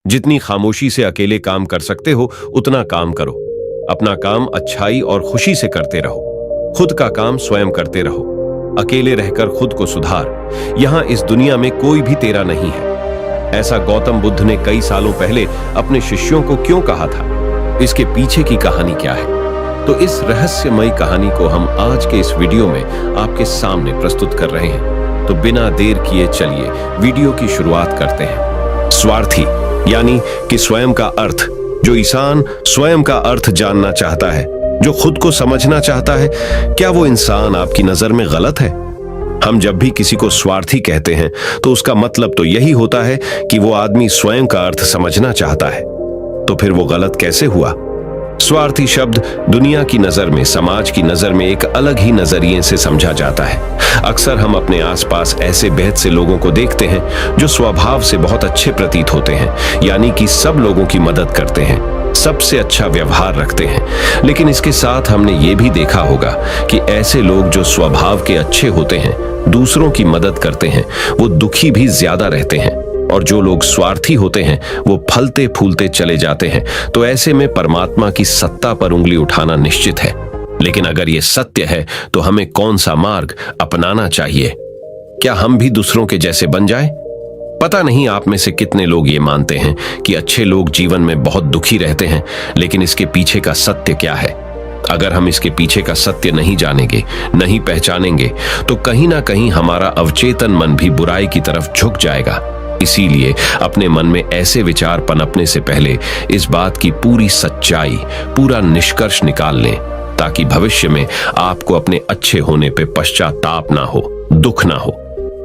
जितनी खामोशी से अकेले काम कर सकते हो उतना काम करो। अपना काम अच्छाई और खुशी से करते रहो। खुद का काम स्वयं करते रहो। अकेले रहकर खुद को सुधार। यहां इस दुनिया में कोई भी तेरा नहीं है। ऐसा गौतम बुद्ध ने कई सालों पहले अपने शिष्यों को क्यों कहा था? इसके पीछे की कहानी क्या है? तो इस रहस्यमयी कहानी को हम आज के इस वीडियो में आपके सामने प्रस्तुत कर रहे हैं। तो बिना देर किए चलिए वीडियो की शुरुआत करते हैं। स्वार्थी यानी कि स्वयं का अर्थ। जो इंसान स्वयं का अर्थ जानना चाहता है, जो खुद को समझना चाहता है, क्या वो इंसान आपकी नजर में गलत है? हम जब भी किसी को स्वार्थी कहते हैं तो उसका मतलब तो यही होता है कि वो आदमी स्वयं का अर्थ समझना चाहता है। तो फिर वो गलत कैसे हुआ? स्वार्थी शब्द दुनिया की नजर में, समाज की नजर में एक अलग ही नजरिए से समझा जाता है। अक्सर हम अपने आसपास ऐसे बेहद से लोगों को देखते हैं जो स्वभाव से बहुत अच्छे प्रतीत होते हैं, यानी कि सब लोगों की मदद करते हैं, सबसे अच्छा व्यवहार रखते हैं। लेकिन इसके साथ हमने ये भी देखा होगा कि ऐसे लोग जो स्वभाव के अच्छे होते हैं, दूसरों की मदद करते हैं, वो दुखी भी ज्यादा रहते हैं। और जो लोग स्वार्थी होते हैं वो फलते फूलते चले जाते हैं। तो ऐसे में परमात्मा की सत्ता पर उंगली उठाना निश्चित है। लेकिन अगर ये सत्य है तो हमें कौन सा मार्ग अपनाना चाहिए? क्या हम भी दूसरों के जैसे बन जाएं? पता नहीं आप में से कितने लोग ये मानते हैं कि अच्छे लोग जीवन में बहुत दुखी रहते हैं, लेकिन इसके पीछे का सत्य क्या है? अगर हम इसके पीछे का सत्य नहीं जानेंगे, नहीं पहचानेंगे, तो कहीं ना कहीं हमारा अवचेतन मन भी बुराई की तरफ झुक जाएगा। इसीलिए अपने मन में ऐसे विचार पनपने से पहले इस बात की पूरी सच्चाई, पूरा निष्कर्ष निकाल लें, ताकि भविष्य में आपको अपने अच्छे होने पे पश्चाताप ना हो, दुख ना हो।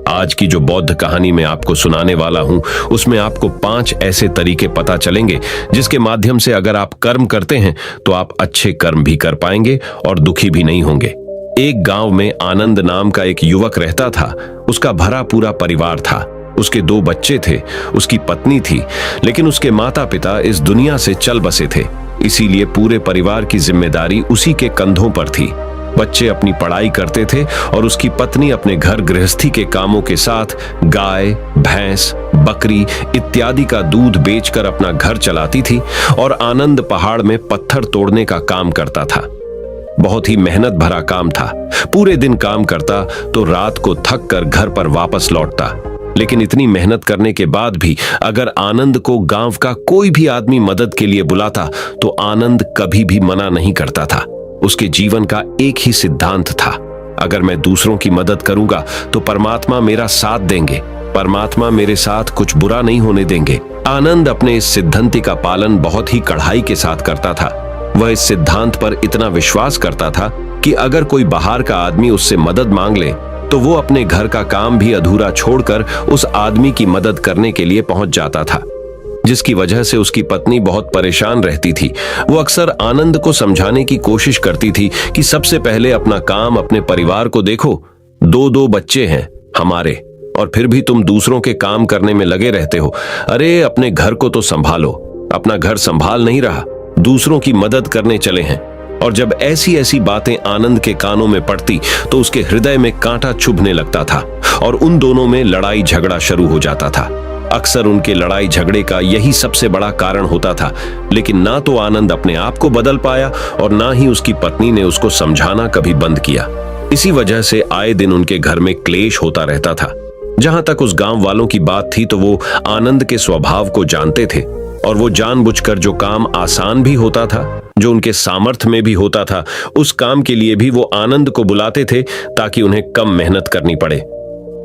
आज की जो बौद्ध कहानी मैं आपको सुनाने वाला हूं, उसमें आपको 5 ऐसे तरीके पता चलेंगे जिसके माध्यम से अगर आप कर्म करते हैं तो आप अच्छे कर्म भी कर पाएंगे और दुखी भी नहीं होंगे। एक गांव में आनंद नाम का एक युवक रहता था। उसका भरा पूरा परिवार था। उसके 2 बच्चे थे, उसकी पत्नी थी, लेकिन उसके माता पिता इस दुनिया से चल बसे थे। इसीलिए पूरे परिवार की जिम्मेदारी उसी के कंधों पर थी। बच्चे अपनी पढ़ाई करते थे और उसकी पत्नी अपने घर गृहस्थी के कामों के साथ गाय, भैंस, बकरी इत्यादि का दूध बेचकर अपना घर चलाती थी। और आनंद पहाड़ में पत्थर तोड़ने का काम करता था। बहुत ही मेहनत भरा काम था। पूरे दिन काम करता तो रात को थक कर घर पर वापस लौटता। लेकिन इतनी मेहनत करने के बाद भी अगर आनंद को गांव का कोई भी आदमी मदद के लिए बुलाता तो आनंद कभी भी मना नहीं करता था। उसके जीवन का एक ही सिद्धांत था, अगर मैं दूसरों की मदद करूंगा तो परमात्मा मेरा साथ देंगे, परमात्मा मेरे साथ कुछ बुरा नहीं होने देंगे। आनंद अपने इस सिद्धांत का पालन बहुत ही कड़ाई के साथ करता था। वह इस सिद्धांत पर इतना विश्वास करता था कि अगर कोई बाहर का आदमी उससे मदद मांग ले तो वो अपने घर का काम भी अधूरा छोड़कर उस आदमी की मदद करने के लिए पहुंच जाता था, जिसकी वजह से उसकी पत्नी बहुत परेशान रहती थी। वो अक्सर आनंद को समझाने की कोशिश करती थी कि सबसे पहले अपना काम, अपने परिवार को देखो। 2 बच्चे हैं हमारे और फिर भी तुम दूसरों के काम करने में लगे रहते हो। अरे अपने घर को तो संभालो। अपना घर संभाल नहीं रहा, दूसरों की मदद करने चले हैं। और जब ऐसी ऐसी बातें आनंद के कानों में पड़ती तो उसके हृदय में कांटा चुभने लगता था और उन दोनों में लड़ाई झगड़ा शुरू हो जाता था। अक्सर उनके लड़ाई झगड़े का यही सबसे बड़ा कारण होता था। लेकिन ना तो आनंद अपने आप को बदल पाया और ना ही उसकी पत्नी ने उसको समझाना कभी बंद किया। इसी वजह से आए दिन उनके घर में क्लेश होता रहता था। जहां तक उस गांव वालों की बात थी तो वो आनंद के स्वभाव को जानते थे और वो जानबूझकर जो काम आसान भी होता था, जो उनके सामर्थ्य में भी होता था, उस काम के लिए भी वो आनंद को बुलाते थे ताकि उन्हें कम मेहनत करनी पड़े।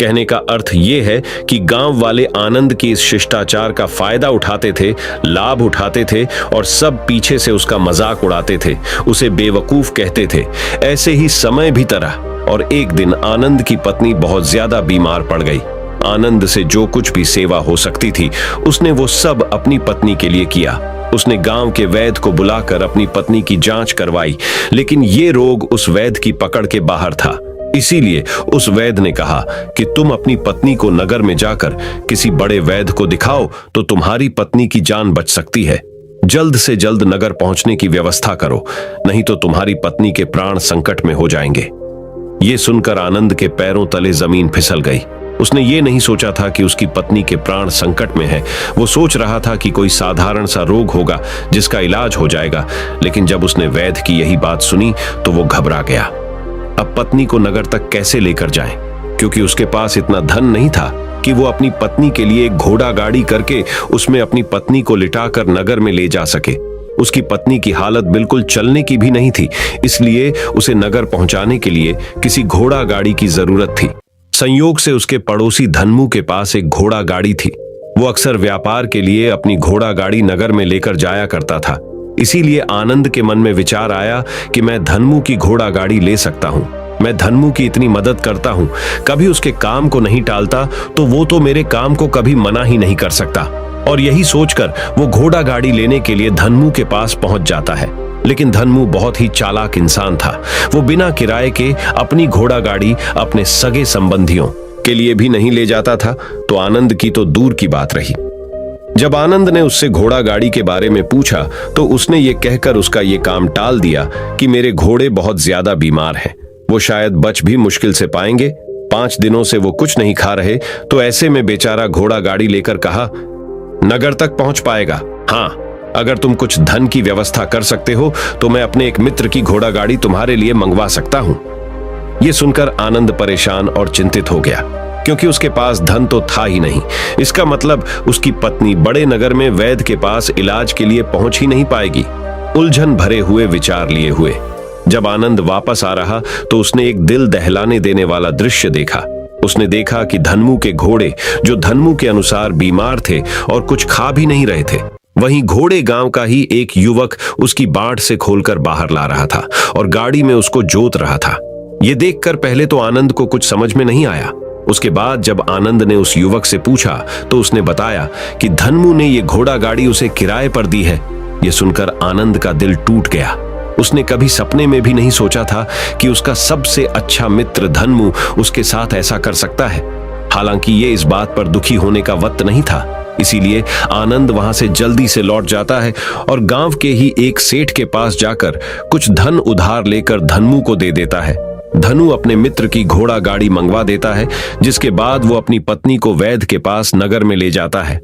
कहने का अर्थ ये है कि गांव वाले आनंद की इस शिष्टाचार का फायदा उठाते थे, लाभ उठाते थे और सब पीछे से उसका मजाक उड़ाते थे, उसे बेवकूफ कहते थे। ऐसे ही समय भी तरह और एक दिन आनंद की पत्नी बहुत ज्यादा बीमार पड़ गई। आनंद से जो कुछ भी सेवा हो सकती थी उसने वो सब अपनी पत्नी के लिए किया। उसने गांव के वैद्य को बुलाकर अपनी पत्नी की जांच करवाई, लेकिन ये रोग उस वैद्य की पकड़ के बाहर था। इसीलिए उस वैद्य ने कहा कि तुम अपनी पत्नी को नगर में जाकर किसी बड़े वैद्य को दिखाओ तो तुम्हारी पत्नी की जान बच सकती है। जल्द से जल्द नगर पहुंचने की व्यवस्था करो, नहीं तो तुम्हारी पत्नी के प्राण संकट में हो जाएंगे। ये सुनकर आनंद के पैरों तले जमीन फिसल गई। उसने ये नहीं सोचा था कि उसकी पत्नी के प्राण संकट में है। वो सोच रहा था कि कोई साधारण सा रोग होगा जिसका इलाज हो जाएगा, लेकिन जब उसने वैद्य की यही बात सुनी तो वो घबरा गया। अब पत्नी को नगर तक कैसे लेकर जाएं? क्योंकि उसके पास इतना धन नहीं था कि वो अपनी पत्नी के लिए एक घोड़ा गाड़ी करके उसमें अपनी पत्नी को लिटाकर नगर में ले जा सके। उसकी पत्नी की हालत बिल्कुल चलने की भी नहीं थी, इसलिए उसे नगर पहुंचाने के लिए किसी घोड़ा गाड़ी की जरूरत थी। संयोग से उसके पड़ोसी धनमू के पास एक घोड़ा गाड़ी थी। वो अक्सर व्यापार के लिए अपनी घोड़ा गाड़ी नगर में लेकर जाया करता था। इसीलिए आनंद के मन में विचार आया कि मैं धनमू की घोड़ा गाड़ी ले सकता हूँ। मैं धनमू की इतनी मदद करता हूँ, कभी उसके काम को नहीं टालता, तो वो तो मेरे काम को कभी मना ही नहीं कर सकता। और यही सोचकर वो घोड़ा गाड़ी लेने के लिए धनमू के पास पहुंच जाता है। लेकिन धनमू बहुत ही चालाक इंसान था। वो बिना किराए के अपनी घोड़ा गाड़ी अपने सगे संबंधियों के लिए भी नहीं ले जाता था, तो आनंद की तो दूर की बात रही। जब आनंद ने उससे घोड़ा गाड़ी के बारे में पूछा तो उसने ये कहकर उसका ये काम टाल दिया कि मेरे घोड़े बहुत ज्यादा बीमार हैं, वो शायद बच भी मुश्किल से पाएंगे। 5 दिनों से वो कुछ नहीं खा रहे, तो ऐसे में बेचारा घोड़ा गाड़ी लेकर कहा, नगर तक पहुंच पाएगा। हाँ, अगर तुम कुछ धन की व्यवस्था कर सकते हो तो मैं अपने एक मित्र की घोड़ा गाड़ी तुम्हारे लिए मंगवा सकता हूं। यह सुनकर आनंद परेशान और चिंतित हो गया, क्योंकि उसके पास धन तो था ही नहीं। इसका मतलब उसकी पत्नी बड़े नगर में वैद्य के पास इलाज के लिए पहुंच ही नहीं पाएगी। उलझन भरे हुए विचार लिए हुए जब आनंद वापस आ रहा तो उसने एक दिल दहलाने देने वाला दृश्य देखा। उसने देखा कि धनमू के घोड़े, जो धनमू के अनुसार बीमार थे और कुछ खा भी नहीं रहे थे, वहीं घोड़े गांव का ही एक युवक उसकी बाट से खोलकर बाहर ला रहा था और गाड़ी में उसको जोत रहा था। यह देखकर पहले तो आनंद को कुछ समझ में नहीं आया। उसके बाद जब आनंद ने उस युवक से पूछा तो उसने बताया कि धनमू ने यह घोड़ा गाड़ी उसे किराए पर दी है। यह सुनकर आनंद का दिल टूट गया। उसने कभी सपने में भी नहीं सोचा था कि उसका सबसे अच्छा मित्र धनमू उसके साथ ऐसा कर सकता है। हालांकि ये इस बात पर दुखी होने का वक्त नहीं था, इसीलिए आनंद वहां से जल्दी से लौट जाता है और गांव के ही एक सेठ के पास जाकर कुछ धन उधार लेकर धनमू को दे देता है। धनु अपने मित्र की घोड़ा गाड़ी मंगवा देता है, जिसके बाद वो अपनी पत्नी को वैद्य के पास नगर में ले जाता है।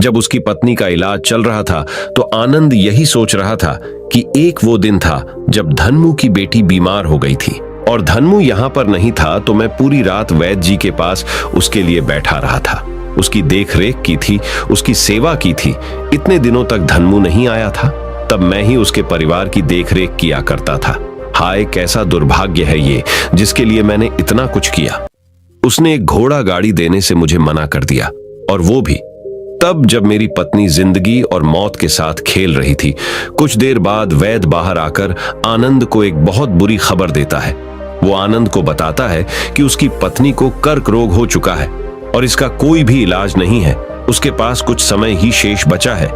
जब उसकी पत्नी का इलाज चल रहा था तो आनंद यही सोच रहा था कि एक वो दिन था जब धनमू की बेटी बीमार हो गई थी और धनमू यहाँ पर नहीं था, तो मैं पूरी रात वैद्य जी के पास उसके लिए बैठा रहा था। उसकी देख रेख की थी, उसकी सेवा की थी। इतने दिनों तक धनमू नहीं आया था, तब मैं ही उसके परिवार की देख रेख किया करता था। हाय, कैसा दुर्भाग्य है ये, जिसके लिए मैंने इतना कुछ किया। उसने एक घोड़ा गाड़ी देने से मुझे मना कर दिया, और वो भी तब जब मेरी पत्नी जिंदगी और मौत के साथ खेल रही थी। कुछ देर बाद वैद्य बाहर आकर आनंद को एक बहुत बुरी खबर देता है। वो आनंद को बताता है कि उसकी पत्नी को कर्क रोग हो चुका है और इसका कोई भी इलाज नहीं है। उसके पास कुछ समय ही शेष बचा है।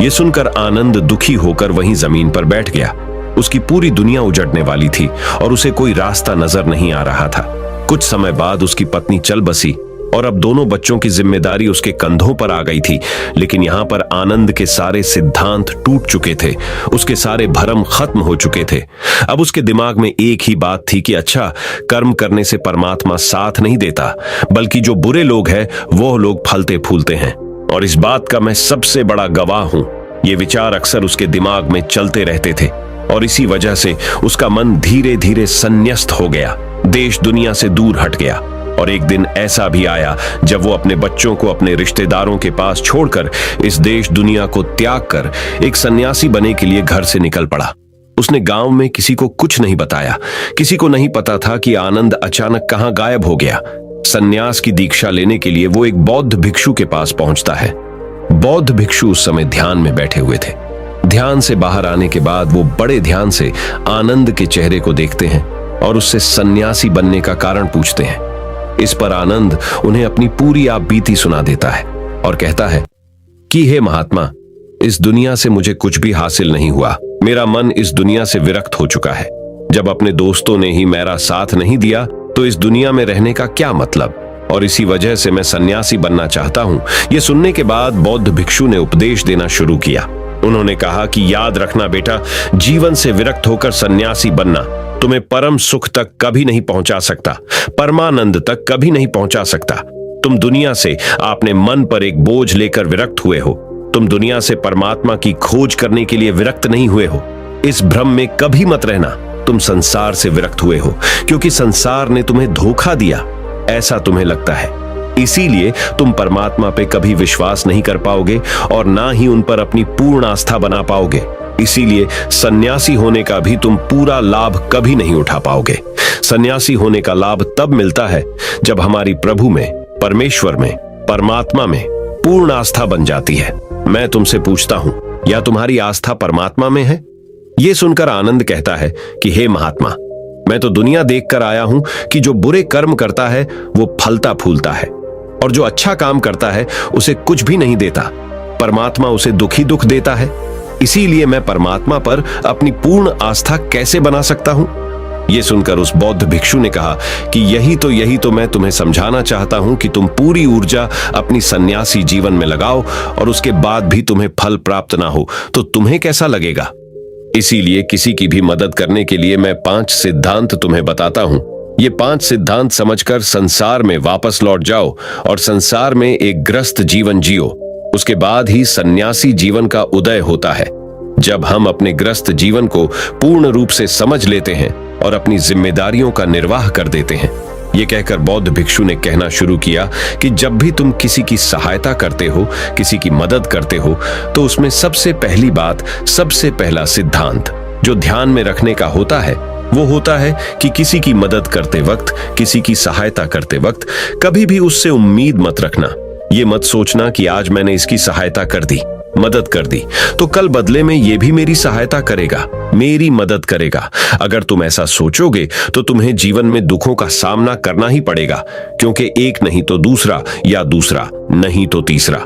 यह सुनकर आनंद दुखी होकर वहीं जमीन पर बैठ गया। उसकी पूरी दुनिया उजड़ने वाली थी और उसे कोई रास्ता नजर नहीं आ रहा था। कुछ समय बाद उसकी पत्नी चल बसी और अब दोनों बच्चों की जिम्मेदारी उसके कंधों पर आ गई थी। लेकिन यहाँ पर आनंद के सारे सिद्धांत टूट चुके थे, उसके सारे भरम खत्म हो चुके थे। अब उसके दिमाग में एक ही बात थी कि अच्छा, कर्म करने से परमात्मा साथ नहीं देता, बल्कि जो बुरे लोग हैं वो लोग फलते फूलते हैं, और इस बात का मैं सबसे बड़ा गवाह हूं। ये विचार अक्सर उसके दिमाग में चलते रहते थे और इसी वजह से उसका मन धीरे धीरे संन्यस्त हो गया, देश दुनिया से दूर हट गया। और एक दिन ऐसा भी आया जब वो अपने बच्चों को अपने रिश्तेदारों के पास छोड़कर इस देश दुनिया को त्याग कर एक सन्यासी बनने के लिए घर से निकल पड़ा। उसने गांव में किसी को कुछ नहीं बताया। किसी को नहीं पता था कि आनंद अचानक कहां गायब हो गया। सन्यास की दीक्षा लेने के लिए वो एक बौद्ध भिक्षु के पास पहुंचता है। बौद्ध भिक्षु उस समय ध्यान में बैठे हुए थे। ध्यान से बाहर आने के बाद वो बड़े ध्यान से आनंद के चेहरे को देखते हैं और उससे सन्यासी बनने का कारण पूछते हैं। इस पर आनंद उन्हें अपनी पूरी आप बीती सुना देता है और कहता है कि हे महात्मा, इस दुनिया से मुझे कुछ भी हासिल नहीं हुआ। मेरा मन इस दुनिया से विरक्त हो चुका है। जब अपने दोस्तों ने ही मेरा साथ नहीं दिया तो इस दुनिया में रहने का क्या मतलब, और इसी वजह से मैं सन्यासी बनना चाहता हूँ। ये सुनने के बाद बौद्ध भिक्षु ने उपदेश देना शुरू किया। उन्होंने कहा कि याद रखना बेटा, जीवन से विरक्त होकर सन्यासी बनना तुम्हें परम सुख तक कभी नहीं पहुंचा सकता, परमानंद तक कभी नहीं पहुंचा सकता। तुम दुनिया से आपने मन पर एक बोझ लेकर विरक्त हुए हो। तुम दुनिया से परमात्मा की खोज करने के लिए विरक्त नहीं हुए हो। इस भ्रम में कभी मत रहना। तुम संसार से विरक्त हुए हो क्योंकि संसार ने तुम्हें धोखा दिया, ऐसा तुम्हें लगता है। इसीलिए तुम परमात्मा पे कभी विश्वास नहीं कर पाओगे और ना ही उन पर अपनी पूर्ण आस्था बना पाओगे। इसीलिए सन्यासी होने का भी तुम पूरा लाभ कभी नहीं उठा पाओगे। सन्यासी होने का लाभ तब मिलता है जब हमारी प्रभु में, परमेश्वर में, परमात्मा में पूर्ण आस्था बन जाती है। मैं तुमसे पूछता हूं, या तुम्हारी आस्था परमात्मा में है? यह सुनकर आनंद कहता है कि हे महात्मा, मैं तो दुनिया देखकर आया हूं कि जो बुरे कर्म करता है वो फलता फूलता है, और जो अच्छा काम करता है उसे कुछ भी नहीं देता। परमात्मा उसे दुख ही दुख देता है। इसीलिए मैं परमात्मा पर अपनी पूर्ण आस्था कैसे बना सकता हूं? यह सुनकर उस बौद्ध भिक्षु ने कहा कि यही तो मैं तुम्हें समझाना चाहता हूं कि तुम पूरी ऊर्जा अपनी सन्यासी जीवन में लगाओ और उसके बाद भी तुम्हें फल प्राप्त ना हो तो तुम्हें कैसा लगेगा। इसीलिए किसी की भी मदद करने के लिए मैं 5 सिद्धांत तुम्हें बताता हूं। ये 5 सिद्धांत समझकर संसार में वापस लौट जाओ और संसार में एक ग्रस्त जीवन जियो। उसके बाद ही सन्यासी जीवन का उदय होता है। जब हम अपने ग्रस्त जीवन को पूर्ण रूप से समझ लेते हैं और अपनी जिम्मेदारियों का निर्वाह कर देते हैं। ये कहकर बौद्ध भिक्षु ने कहना शुरू किया कि जब भी तुम किसी की सहायता करते हो, किसी की मदद करते हो, तो उसमें सबसे पहली बात, सबसे पहला सिद्धांत जो ध्यान में रखने का होता है वो होता है कि किसी की मदद करते वक्त, किसी की सहायता करते वक्त कभी भी उससे उम्मीद मत रखना। ये मत सोचना कि आज मैंने इसकी सहायता कर दी, मदद कर दी, तो कल बदले में ये भी मेरी सहायता करेगा, मेरी मदद करेगा। अगर तुम ऐसा सोचोगे तो तुम्हें जीवन में दुखों का सामना करना ही पड़ेगा, क्योंकि एक नहीं तो दूसरा, या दूसरा नहीं तो तीसरा,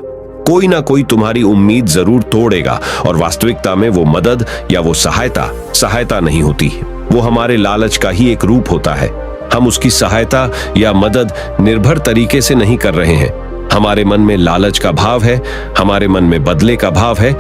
कोई ना कोई तुम्हारी उम्मीद जरूर तोड़ेगा। और वास्तविकता में वो मदद या वो सहायता नहीं होती, वो हमारे लालच का ही एक रूप होता है। हम उसकी सहायता या मदद निर्भर तरीके से नहीं कर रहे हैं। हमारे मन में लालच का भाव है, हमारे मन में बदले का भाव है।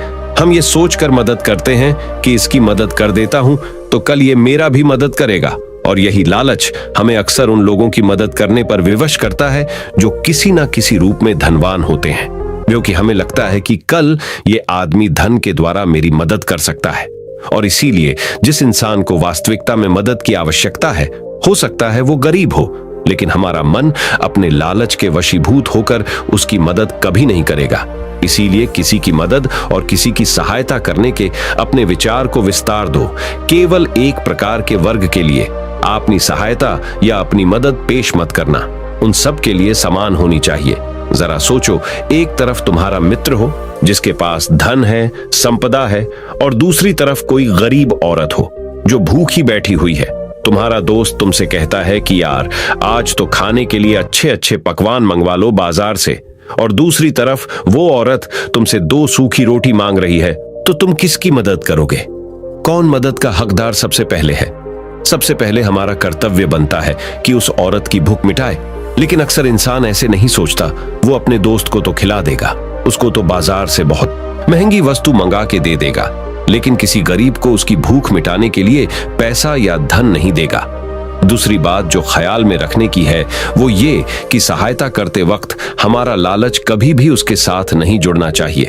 हम ये सोचकर मदद करते हैं कि इसकी मदद कर देता हूं तो कल ये मेरा भी मदद करेगा, और यही लालच हमें अक्सर उन लोगों की मदद करने पर विवश करता है जो किसी ना किसी रूप में धनवान होते हैं, क्योंकि हमें लगता है कि कल ये आदमी धन के द्वारा मेरी मदद कर सकता है। और इसीलिए जिस इंसान को वास्तविकता में मदद की आवश्यकता है, हो सकता है वो गरीब हो, लेकिन हमारा मन अपने लालच के वशीभूत होकर उसकी मदद कभी नहीं करेगा। इसीलिए किसी की मदद और किसी की सहायता करने के अपने विचार को विस्तार दो। केवल एक प्रकार के वर्ग के लिए अपनी सहायता या अपनी मदद पेश मत करना, उन सब के लिए समान होनी चाहिए। जरा सोचो, एक तरफ तुम्हारा मित्र हो जिसके पास धन है, संपदा है, और दूसरी तरफ कोई गरीब औरत हो जो भूखी बैठी हुई है। तुम्हारा दोस्त तुमसे कहता है कि यार आज तो खाने के लिए अच्छे अच्छे पकवान मंगवा लो बाजार से, और दूसरी तरफ वो औरत तुमसे 2 सूखी रोटी मांग रही है, तो तुम किसकी मदद करोगे? कौन मदद का हकदार सबसे पहले है? सबसे पहले हमारा कर्तव्य बनता है कि उस औरत की भूख मिटाए, लेकिन अक्सर इंसान ऐसे नहीं सोचता। वो अपने दोस्त को तो खिला देगा, उसको तो बाजार से बहुत महंगी वस्तु मंगा के दे देगा, लेकिन किसी गरीब को उसकी भूख मिटाने के लिए पैसा या धन नहीं देगा। दूसरी बात जो ख्याल में रखने की है वो ये कि सहायता करते वक्त हमारा लालच कभी भी उसके साथ नहीं जुड़ना चाहिए।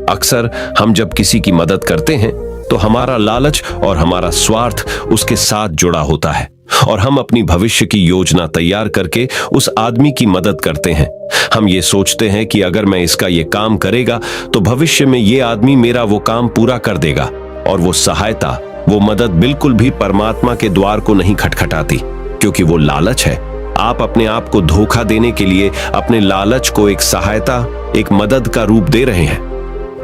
अक्सर हम जब किसी की मदद करते हैं तो हमारा लालच और हमारा स्वार्थ उसके साथ जुड़ा होता है, और हम अपनी भविष्य की योजना तैयार करके उस आदमी की मदद करते हैं। हम ये सोचते हैं कि अगर मैं इसका ये काम करेगा तो भविष्य में ये आदमी मेरा वो काम पूरा कर देगा, और वो सहायता, वो मदद बिल्कुल भी परमात्मा के द्वार को नहीं खटखटाती, क्योंकि वो लालच है। आप अपने आप को धोखा देने के लिए अपने लालच को एक सहायता, एक मदद का रूप दे रहे हैं।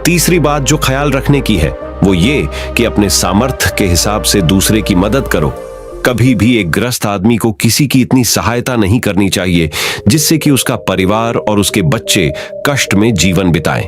तीसरी बात जो ख्याल रखने की है वो ये कि अपने सामर्थ्य के हिसाब से दूसरे की मदद करो। कभी भी एक ग्रस्त आदमी को किसी की इतनी सहायता नहीं करनी चाहिए जिससे कि उसका परिवार और उसके बच्चे कष्ट में जीवन बिताएं।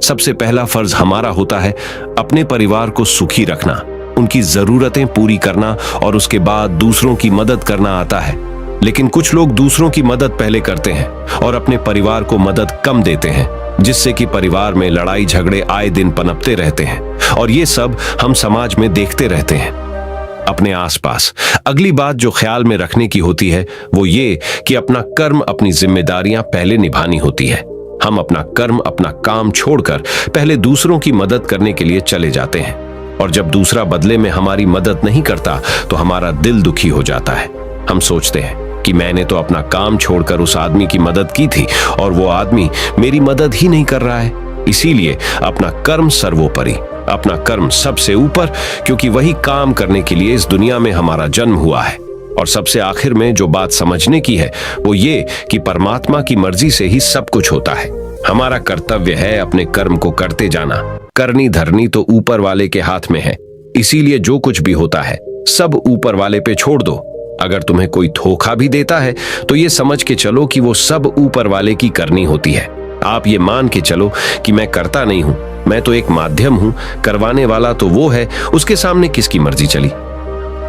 सबसे पहला फर्ज हमारा होता है अपने परिवार को सुखी रखना, उनकी जरूरतें पूरी करना, और उसके बाद दूसरों की मदद करना आता है। लेकिन कुछ लोग दूसरों की मदद पहले करते हैं और अपने परिवार को मदद कम देते हैं, जिससे कि परिवार में लड़ाई झगड़े आए दिन पनपते रहते हैं, और ये सब हम समाज में देखते रहते हैं। अपने आसपास। अगली बात जो ख्याल में रखने की होती है वो ये कि अपना कर्म, अपनी जिम्मेदारियां पहले निभानी होती है। हम अपना कर्म, अपना काम छोड़कर पहले दूसरों की मदद करने के लिए चले जाते हैं, और जब दूसरा बदले में हमारी मदद नहीं करता तो हमारा दिल दुखी हो जाता है। हम सोचते हैं कि मैंने तो अपना काम छोड़कर उस आदमी की मदद की थी और वो आदमी मेरी मदद ही नहीं कर रहा है। इसीलिए अपना कर्म सर्वोपरि, अपना कर्म सबसे ऊपर, क्योंकि वही काम करने के लिए इस दुनिया में हमारा जन्म हुआ है। और सबसे आखिर में जो बात समझने की है वो ये कि परमात्मा की मर्जी से ही सब कुछ होता है। हमारा कर्तव्य है अपने कर्म को करते जाना। करनी धरनी तो ऊपर वाले के हाथ में है, इसीलिए जो कुछ भी होता है सब ऊपर वाले पे छोड़ दो। अगर तुम्हें कोई धोखा भी देता है तो ये समझ के चलो कि वो सब ऊपर वाले की करनी होती है। आप ये मान के चलो कि मैं करता नहीं हूं, मैं तो एक माध्यम हूं, करवाने वाला तो वो है, उसके सामने किसकी मर्जी चली।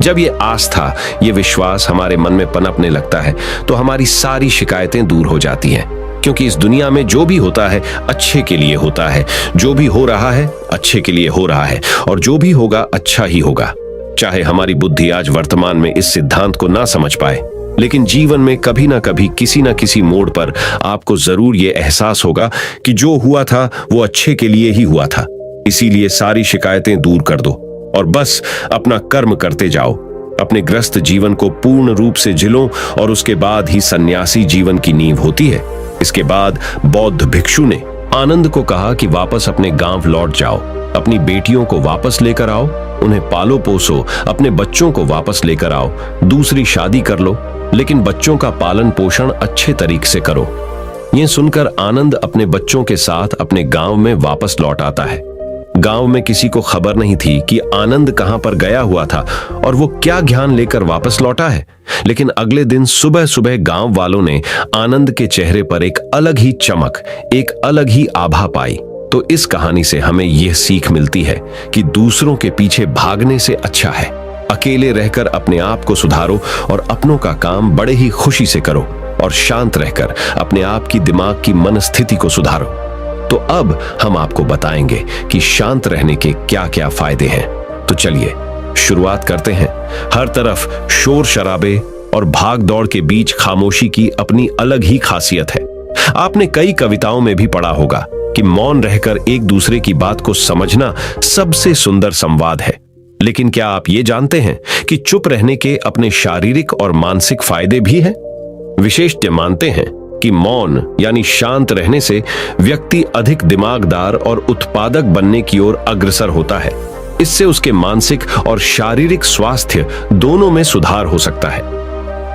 जब ये आस्था, ये विश्वास हमारे मन में पनपने लगता है तो हमारी सारी शिकायतें दूर हो जाती हैं, क्योंकि इस दुनिया में जो भी होता है अच्छे के लिए होता है, जो भी हो रहा है अच्छे के लिए हो रहा है, और जो भी होगा अच्छा ही होगा। चाहे हमारी बुद्धि आज वर्तमान में इस सिद्धांत को ना समझ पाए, लेकिन जीवन में कभी ना कभी किसी ना किसी मोड़ पर आपको जरूर ये एहसास होगा कि जो हुआ था वो अच्छे के लिए ही हुआ था। इसीलिए सारी शिकायतें दूर कर दो और बस अपना कर्म करते जाओ। अपने ग्रस्त जीवन को पूर्ण रूप से जिलो, और उसके बाद ही सन्यासी जीवन की नींव होती है। इसके बाद बौद्ध भिक्षु ने आनंद को कहा कि वापस अपने गांव लौट जाओ, अपनी बेटियों को वापस लेकर आओ, उन्हें पालो पोसो, अपने बच्चों को वापस लेकर आओ, दूसरी शादी कर लो, लेकिन बच्चों का पालन पोषण अच्छे तरीके से करो। यह सुनकर आनंद अपने बच्चों के साथ अपने गांव में वापस लौट आता है। गांव में किसी को खबर नहीं थी कि आनंद कहां पर गया हुआ था और वो क्या ज्ञान लेकर वापस लौटा है। लेकिन अगले दिन सुबह सुबह गांव वालों ने आनंद के चेहरे पर एक अलग ही चमक, एक अलग ही आभा पाई। तो इस कहानी से हमें यह सीख मिलती है कि दूसरों के पीछे भागने से अच्छा है अकेले रहकर अपने आप को सुधारो और अपनों का काम बड़े ही खुशी से करो, और शांत रहकर अपने आप की दिमाग की मनस्थिति को सुधारो। तो अब हम आपको बताएंगे कि शांत रहने के क्या क्या फायदे हैं। तो चलिए शुरुआत करते हैं। हर तरफ शोर शराबे और भाग दौड़ के बीच खामोशी की अपनी अलग ही खासियत है। आपने कई कविताओं में भी पढ़ा होगा कि मौन रहकर एक दूसरे की बात को समझना सबसे सुंदर संवाद है। लेकिन क्या आप ये जानते हैं कि चुप रहने के अपने शारीरिक और मानसिक फायदे भी हैं? विशेषज्ञ मानते हैं कि मौन यानी शांत रहने से व्यक्ति अधिक दिमागदार और उत्पादक बनने की ओर अग्रसर होता है। इससे उसके मानसिक और शारीरिक स्वास्थ्य दोनों में सुधार हो सकता है।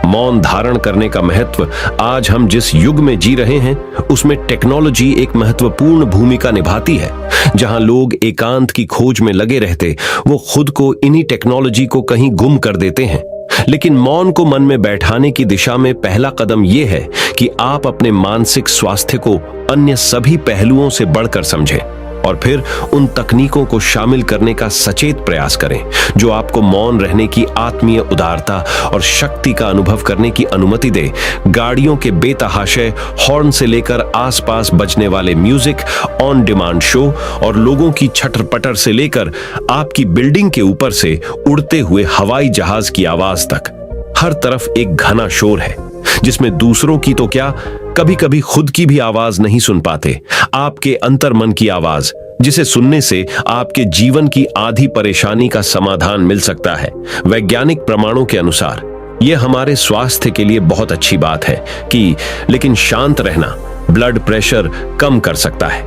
मौन धारण करने का महत्व आज हम जिस युग में जी रहे हैं उसमें टेक्नोलॉजी एक महत्वपूर्ण भूमिका निभाती है। जहां लोग एकांत की खोज में लगे रहते, वो खुद को इन्हीं टेक्नोलॉजी को कहीं गुम कर देते हैं। लेकिन मौन को मन में बैठाने की दिशा में पहला कदम यह है कि आप अपने मानसिक स्वास्थ्य को अन्य सभी पहलुओं से बढ़कर समझें और फिर उन तकनीकों को शामिल करने का सचेत प्रयास करें जो आपको मौन रहने की आत्मीय उदारता और शक्ति का अनुभव करने की अनुमति दे। गाड़ियों के बेतहाशे हॉर्न से लेकर आसपास बजने वाले म्यूजिक, ऑन डिमांड शो और लोगों की छटर-पटर से लेकर आपकी बिल्डिंग के ऊपर से उड़ते हुए हवाई जहाज की आवाज तक, हर तरफ एक घना शोर है जिसमें दूसरों की तो क्या, कभी कभी खुद की भी आवाज नहीं सुन पाते। आपके अंतर्मन की आवाज, जिसे सुनने से आपके जीवन की आधी परेशानी का समाधान मिल सकता है। वैज्ञानिक प्रमाणों के अनुसार यह हमारे स्वास्थ्य के लिए बहुत अच्छी बात है कि लेकिन शांत रहना ब्लड प्रेशर कम कर सकता है,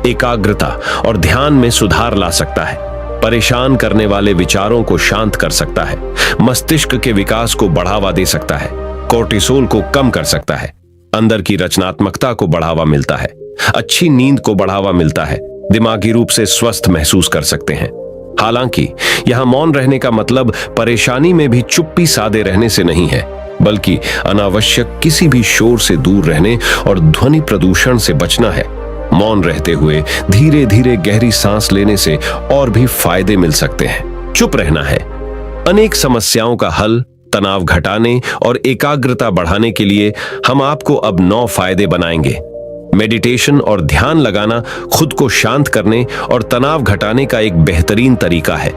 एकाग्रता और ध्यान में सुधार ला सकता है, परेशान करने वाले विचारों को शांत कर सकता है, मस्तिष्क के विकास को बढ़ावा दे सकता है, कोर्टिसोल को कम कर सकता है, अंदर की रचनात्मकता को बढ़ावा मिलता है, अच्छी नींद को बढ़ावा मिलता है, दिमागी रूप से स्वस्थ महसूस कर सकते हैं। हालांकि यहां मौन रहने का मतलब परेशानी में भी चुप्पी साधे रहने से नहीं है, बल्कि अनावश्यक किसी भी शोर से दूर रहने और ध्वनि प्रदूषण से बचना है। मौन रहते हुए धीरे धीरे गहरी सांस लेने से और भी फायदे मिल सकते हैं। चुप रहना है अनेक समस्याओं का हल। तनाव घटाने और एकाग्रता बढ़ाने के लिए हम आपको अब 9 फायदे बनाएंगे। मेडिटेशन और ध्यान लगाना खुद को शांत करने और तनाव घटाने का एक बेहतरीन तरीका है।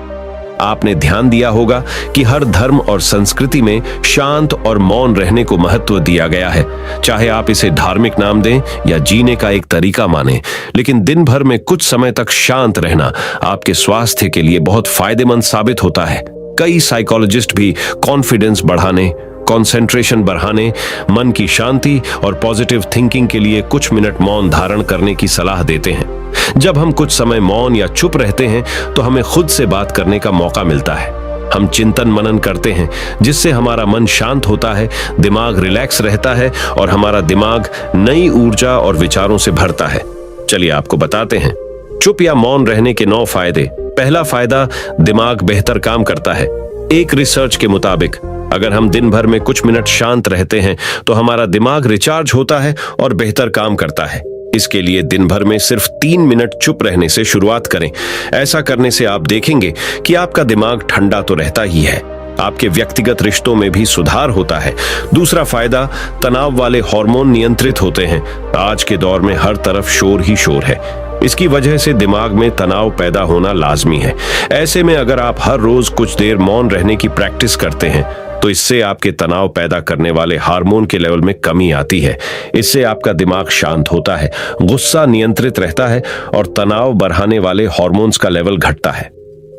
आपने ध्यान दिया होगा कि हर धर्म और संस्कृति में शांत और मौन रहने को महत्व दिया गया है। चाहे आप इसे धार्मिक नाम दें या जीने का एक तरीका माने, लेकिन दिन भर में कुछ समय तक शांत रहना आपके स्वास्थ्य के लिए बहुत फायदेमंद साबित होता है। कई साइकोलॉजिस्ट भी कॉन्फिडेंस बढ़ाने, कंसंट्रेशन बढ़ाने, मन की शांति और पॉजिटिव थिंकिंग के लिए कुछ मिनट मौन धारण करने की सलाह देते हैं। जब हम कुछ समय मौन या चुप रहते हैं तो हमें खुद से बात करने का मौका मिलता है। हम चिंतन मनन करते हैं, जिससे हमारा मन शांत होता है, दिमाग रिलैक्स रहता है और हमारा दिमाग नई ऊर्जा और विचारों से भरता है। चलिए आपको बताते हैं चुप या मौन रहने के 9 फायदे। पहला फायदा, दिमाग बेहतर काम करता है। एक रिसर्च के मुताबिक अगर हम दिन भर में कुछ मिनट शांत रहते हैं तो हमारा दिमाग रिचार्ज होता है और बेहतर काम करता है। इसके लिए दिन भर में सिर्फ 3 मिनट चुप रहने से शुरुआत करें। ऐसा करने से आप देखेंगे कि आपका दिमाग ठंडा तो रहता ही है, आपके व्यक्तिगत रिश्तों में भी सुधार होता है। दूसरा फायदा, तनाव वाले हार्मोन नियंत्रित होते हैं। आज के दौर में हर तरफ शोर ही शोर है। इसकी वजह से दिमाग में तनाव पैदा होना लाजमी है। ऐसे में अगर आप हर रोज कुछ देर मौन रहने की प्रैक्टिस करते हैं तो इससे आपके तनाव पैदा करने वाले हार्मोन के लेवल में कमी आती है। इससे आपका दिमाग शांत होता है, गुस्सा नियंत्रित रहता है और तनाव बढ़ाने वाले हार्मोन्स का लेवल घटता है।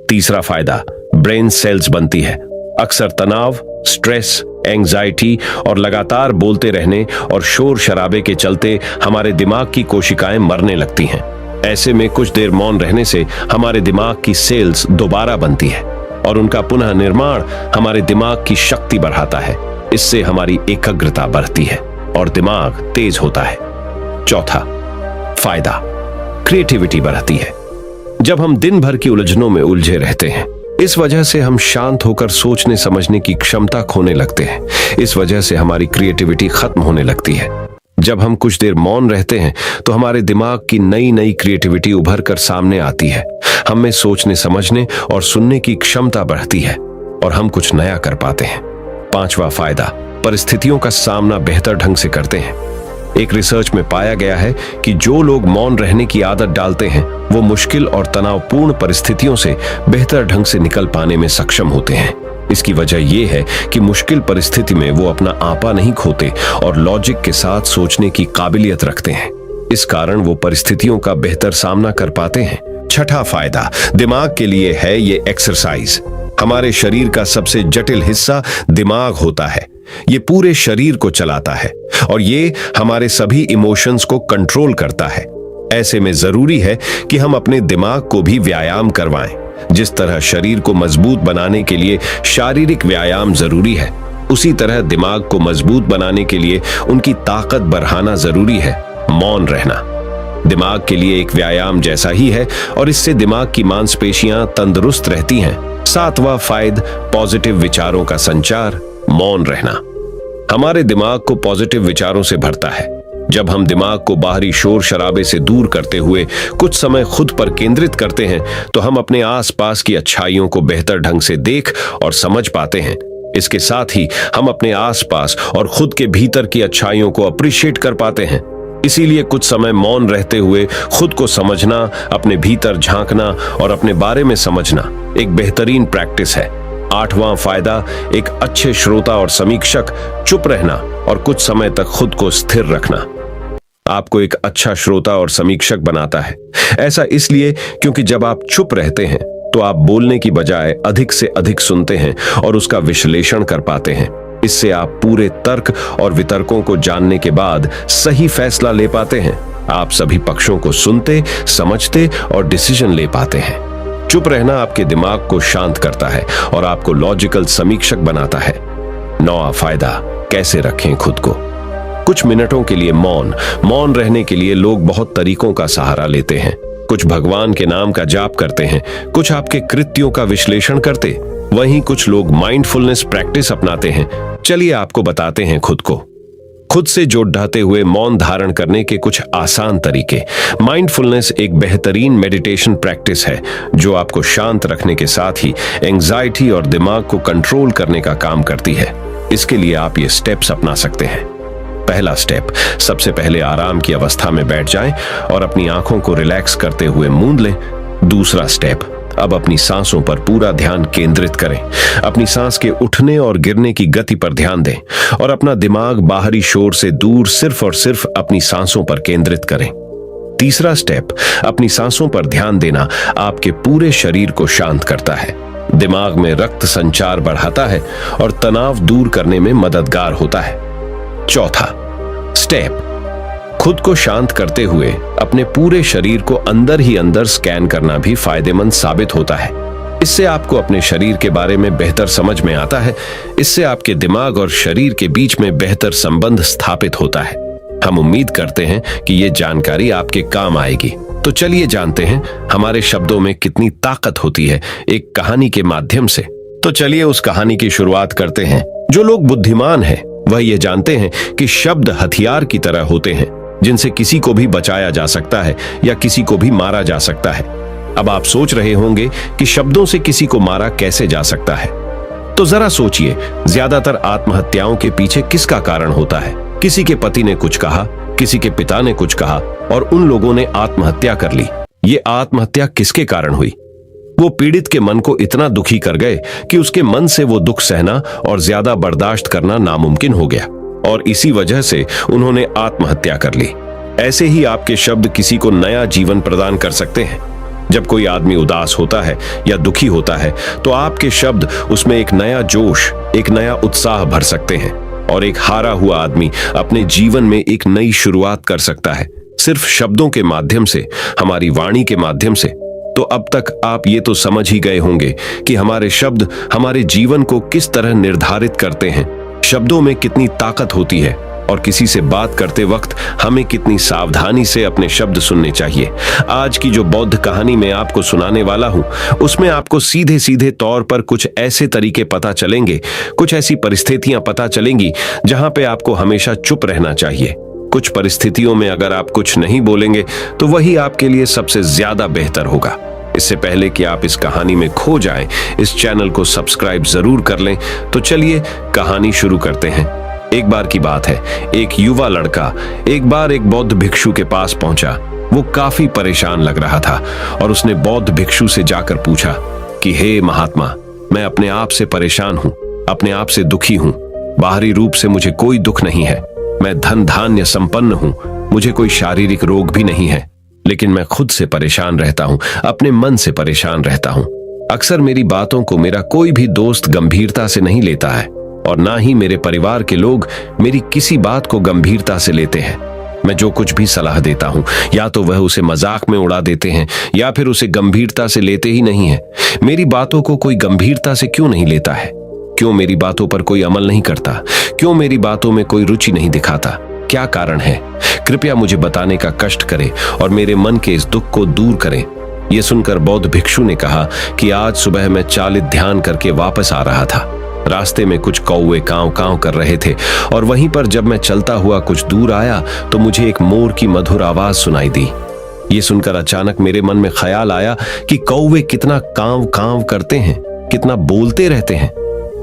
तीसरा फायदा, ब्रेन सेल्स बनती है। अक्सर तनाव, स्ट्रेस, एंजाइटी और लगातार बोलते रहने और शोर शराबे के चलते हमारे दिमाग की कोशिकाएं मरने लगती हैं। ऐसे में कुछ देर मौन रहने से हमारे दिमाग की सेल्स दोबारा बनती है और उनका पुनः निर्माण हमारे दिमाग की शक्ति बढ़ाता है। इससे हमारी एकाग्रता बढ़ती है और दिमाग तेज होता है। चौथा फायदा, क्रिएटिविटी बढ़ती है। जब हम दिन भर की उलझनों में उलझे रहते हैं, इस वजह से हम शांत होकर सोचने समझने की क्षमता खोने लगते हैं। इस वजह से हमारी क्रिएटिविटी खत्म होने लगती है। जब हम कुछ देर मौन रहते हैं तो हमारे दिमाग की नई नई क्रिएटिविटी उभर कर सामने आती है। हम में सोचने समझने और सुनने की क्षमता बढ़ती है और हम कुछ नया कर पाते हैं। पांचवा फायदा, परिस्थितियों का सामना बेहतर ढंग से करते हैं। एक रिसर्च में पाया गया है कि जो लोग मौन रहने की आदत डालते हैं वो मुश्किल और तनावपूर्ण परिस्थितियों से बेहतर ढंग से निकल पाने में सक्षम होते हैं। इसकी वजह यह है कि मुश्किल परिस्थिति में वो अपना आपा नहीं खोते और लॉजिक के साथ सोचने की काबिलियत रखते हैं। इस कारण वो परिस्थितियों का बेहतर सामना कर पाते हैं। छठा फायदा दिमाग के लिए है ये एक्सरसाइज। हमारे शरीर का सबसे जटिल हिस्सा दिमाग होता है। ये पूरे शरीर को चलाता है और ये हमारे सभी इमोशंस को कंट्रोल करता है। ऐसे में जरूरी है कि हम अपने दिमाग को भी व्यायाम करवाएं। जिस तरह शरीर को मजबूत बनाने के लिए शारीरिक व्यायाम जरूरी है, उसी तरह दिमाग को मजबूत बनाने के लिए उनकी ताकत बढ़ाना जरूरी है। मौन रहना दिमाग के लिए एक व्यायाम जैसा ही है और इससे दिमाग की मांसपेशियां तंदुरुस्त रहती हैं। सातवां फायदा, पॉजिटिव विचारों का संचार। मौन रहना हमारे दिमाग को पॉजिटिव विचारों से भरता है। जब हम दिमाग को बाहरी शोर शराबे से दूर करते हुए कुछ समय खुद पर केंद्रित करते हैं तो हम अपने आसपास की अच्छाइयों को बेहतर ढंग से देख और समझ पाते हैं। इसके साथ ही हम अपने आसपास और खुद के भीतर की अच्छाइयों को अप्रिशिएट कर पाते हैं। इसीलिए कुछ समय मौन रहते हुए खुद को समझना, अपने भीतर झांकना और अपने बारे में समझना एक बेहतरीन प्रैक्टिस है। आठवां फायदा, एक अच्छे श्रोता और समीक्षक। चुप रहना और कुछ समय तक खुद को स्थिर रखना आपको एक अच्छा श्रोता और समीक्षक बनाता है। ऐसा इसलिए क्योंकि जब आप चुप रहते हैं तो आप बोलने की बजाय अधिक से अधिक सुनते हैं और उसका विश्लेषण कर पाते हैं। इससे आप पूरे तर्क और वितर्कों को जानने के बाद सही फैसला ले पाते हैं। आप सभी पक्षों को सुनते, समझते और डिसीजन ले पाते हैं। चुप रहना आपके दिमाग को शांत करता है और आपको लॉजिकल समीक्षक बनाता है। नौवां फायदा, कैसे रखें खुद को। कुछ मिनटों के लिए मौन रहने के लिए लोग बहुत तरीकों का सहारा लेते हैं। कुछ भगवान के नाम का जाप करते हैं, कुछ आपके कृत्यों का विश्लेषण करते, वहीं कुछ लोग माइंडफुलनेस प्रैक्टिस अपनाते हैं। चलिए आपको बताते हैं खुद से जोड़ते हुए मौन धारण करने के कुछ आसान तरीके। माइंडफुलनेस एक बेहतरीन मेडिटेशन प्रैक्टिस है जो आपको शांत रखने के साथ ही एंजाइटी और दिमाग को कंट्रोल करने का काम करती है। इसके लिए आप ये स्टेप्स अपना सकते हैं। पहला स्टेप, सबसे पहले आराम की अवस्था में बैठ जाएं और अपनी आंखों को रिलैक्स करते हुए मूंद लें। दूसरा स्टेप, अब अपनी सांसों पर पूरा ध्यान केंद्रित करें। अपनी सांस के उठने और गिरने की गति पर ध्यान दें और अपना दिमाग बाहरी शोर से दूर सिर्फ और सिर्फ अपनी सांसों पर केंद्रित करें। तीसरा स्टेप, अपनी सांसों पर ध्यान देना आपके पूरे शरीर को शांत करता है, दिमाग में रक्त संचार बढ़ाता है और तनाव दूर करने में मददगार होता है। चौथा स्टेप, खुद को शांत करते हुए अपने पूरे शरीर को अंदर ही अंदर स्कैन करना भी फायदेमंद साबित होता है। इससे आपको अपने शरीर के बारे में बेहतर समझ में आता है। इससे आपके दिमाग और शरीर के बीच में बेहतर संबंध स्थापित होता है। हम उम्मीद करते हैं कि ये जानकारी आपके काम आएगी। तो चलिए जानते हैं हमारे शब्दों में कितनी ताकत होती है एक कहानी के माध्यम से। तो चलिए उस कहानी की शुरुआत करते हैं। जो लोग बुद्धिमान हैं वह ये जानते हैं कि शब्द हथियार की तरह होते हैं, जिनसे किसी को भी बचाया जा सकता है या किसी को भी मारा जा सकता है। अब आप सोच रहे होंगे कि शब्दों से किसी को मारा कैसे जा सकता है। तो जरा सोचिए, ज्यादातर आत्महत्याओं के पीछे किसका कारण होता है? किसी के पति ने कुछ कहा, किसी के पिता ने कुछ कहा और उन लोगों ने आत्महत्या कर ली। ये आत्महत्या किसके कारण हुई? वो पीड़ित के मन को इतना दुखी कर गए कि उसके मन से वो दुख सहना और ज्यादा बर्दाश्त करना नामुमकिन हो गया और इसी वजह से उन्होंने आत्महत्या कर ली। ऐसे ही आपके शब्द किसी को नया जीवन प्रदान कर सकते हैं। जब कोई आदमी उदास होता है या दुखी होता है तो आपके शब्द उसमें एक नया जोश, एक नया उत्साह भर सकते हैं और एक हारा हुआ आदमी अपने जीवन में एक नई शुरुआत कर सकता है, सिर्फ शब्दों के माध्यम से, हमारी वाणी के माध्यम से। तो अब तक आप ये तो समझ ही गए होंगे कि हमारे शब्द हमारे जीवन को किस तरह निर्धारित करते हैं। शब्दों में कितनी ताकत होती है और किसी से बात करते वक्त हमें कितनी सावधानी से अपने शब्द सुनने चाहिए। आज की जो बौद्ध कहानी मैं आपको सुनाने वाला हूं, उसमें आपको सीधे सीधे तौर पर कुछ ऐसे तरीके पता चलेंगे, कुछ ऐसी परिस्थितियां पता चलेंगी जहां पे आपको हमेशा चुप रहना चाहिए। कुछ परिस्थितियों में अगर आप कुछ नहीं बोलेंगे तो वही आपके लिए सबसे ज्यादा बेहतर होगा। इससे पहले कि आप इस कहानी में खो जाएं, इस चैनल को सब्सक्राइब जरूर कर लें। तो चलिए कहानी शुरू करते हैं। एक बार की बात है, एक युवा लड़का एक बार एक बौद्ध भिक्षु के पास पहुंचा। वो काफी परेशान लग रहा था और उसने बौद्ध भिक्षु से जाकर पूछा कि हे महात्मा, मैं अपने आप से परेशान हूं, अपने आप से दुखी हूं। बाहरी रूप से मुझे कोई दुख नहीं है, मैं धन धान्य संपन्न हूं, मुझे कोई शारीरिक रोग भी नहीं है, लेकिन मैं खुद से परेशान रहता हूं, अपने मन से परेशान रहता हूं। अक्सर मेरी बातों को मेरा कोई भी दोस्त गंभीरता से नहीं लेता है और ना ही मेरे परिवार के लोग मेरी किसी बात को गंभीरता से लेते हैं। मैं जो कुछ भी सलाह देता हूं, या तो वह उसे मजाक में उड़ा देते हैं या फिर उसे गंभीरता से लेते ही नहीं है। मेरी बातों को कोई गंभीरता से क्यों नहीं लेता है? क्यों मेरी बातों पर कोई अमल नहीं करता? क्यों मेरी बातों में कोई रुचि नहीं दिखाता? क्या कारण है? कृपया मुझे बताने का कष्ट करें और मेरे मन के इस दुख को दूर करें। यह सुनकर बौद्ध भिक्षु ने कहा कि आज सुबह मैं चालित ध्यान करके वापस आ रहा था। रास्ते में कुछ कौवे कांव कांव कर रहे थे और वहीं पर जब मैं चलता हुआ कुछ दूर आया तो मुझे एक मोर की मधुर आवाज सुनाई दी। ये सुनकर अचानक मेरे मन में ख्याल आया कि कौवे कितना कांव कांव करते हैं, कितना बोलते रहते हैं,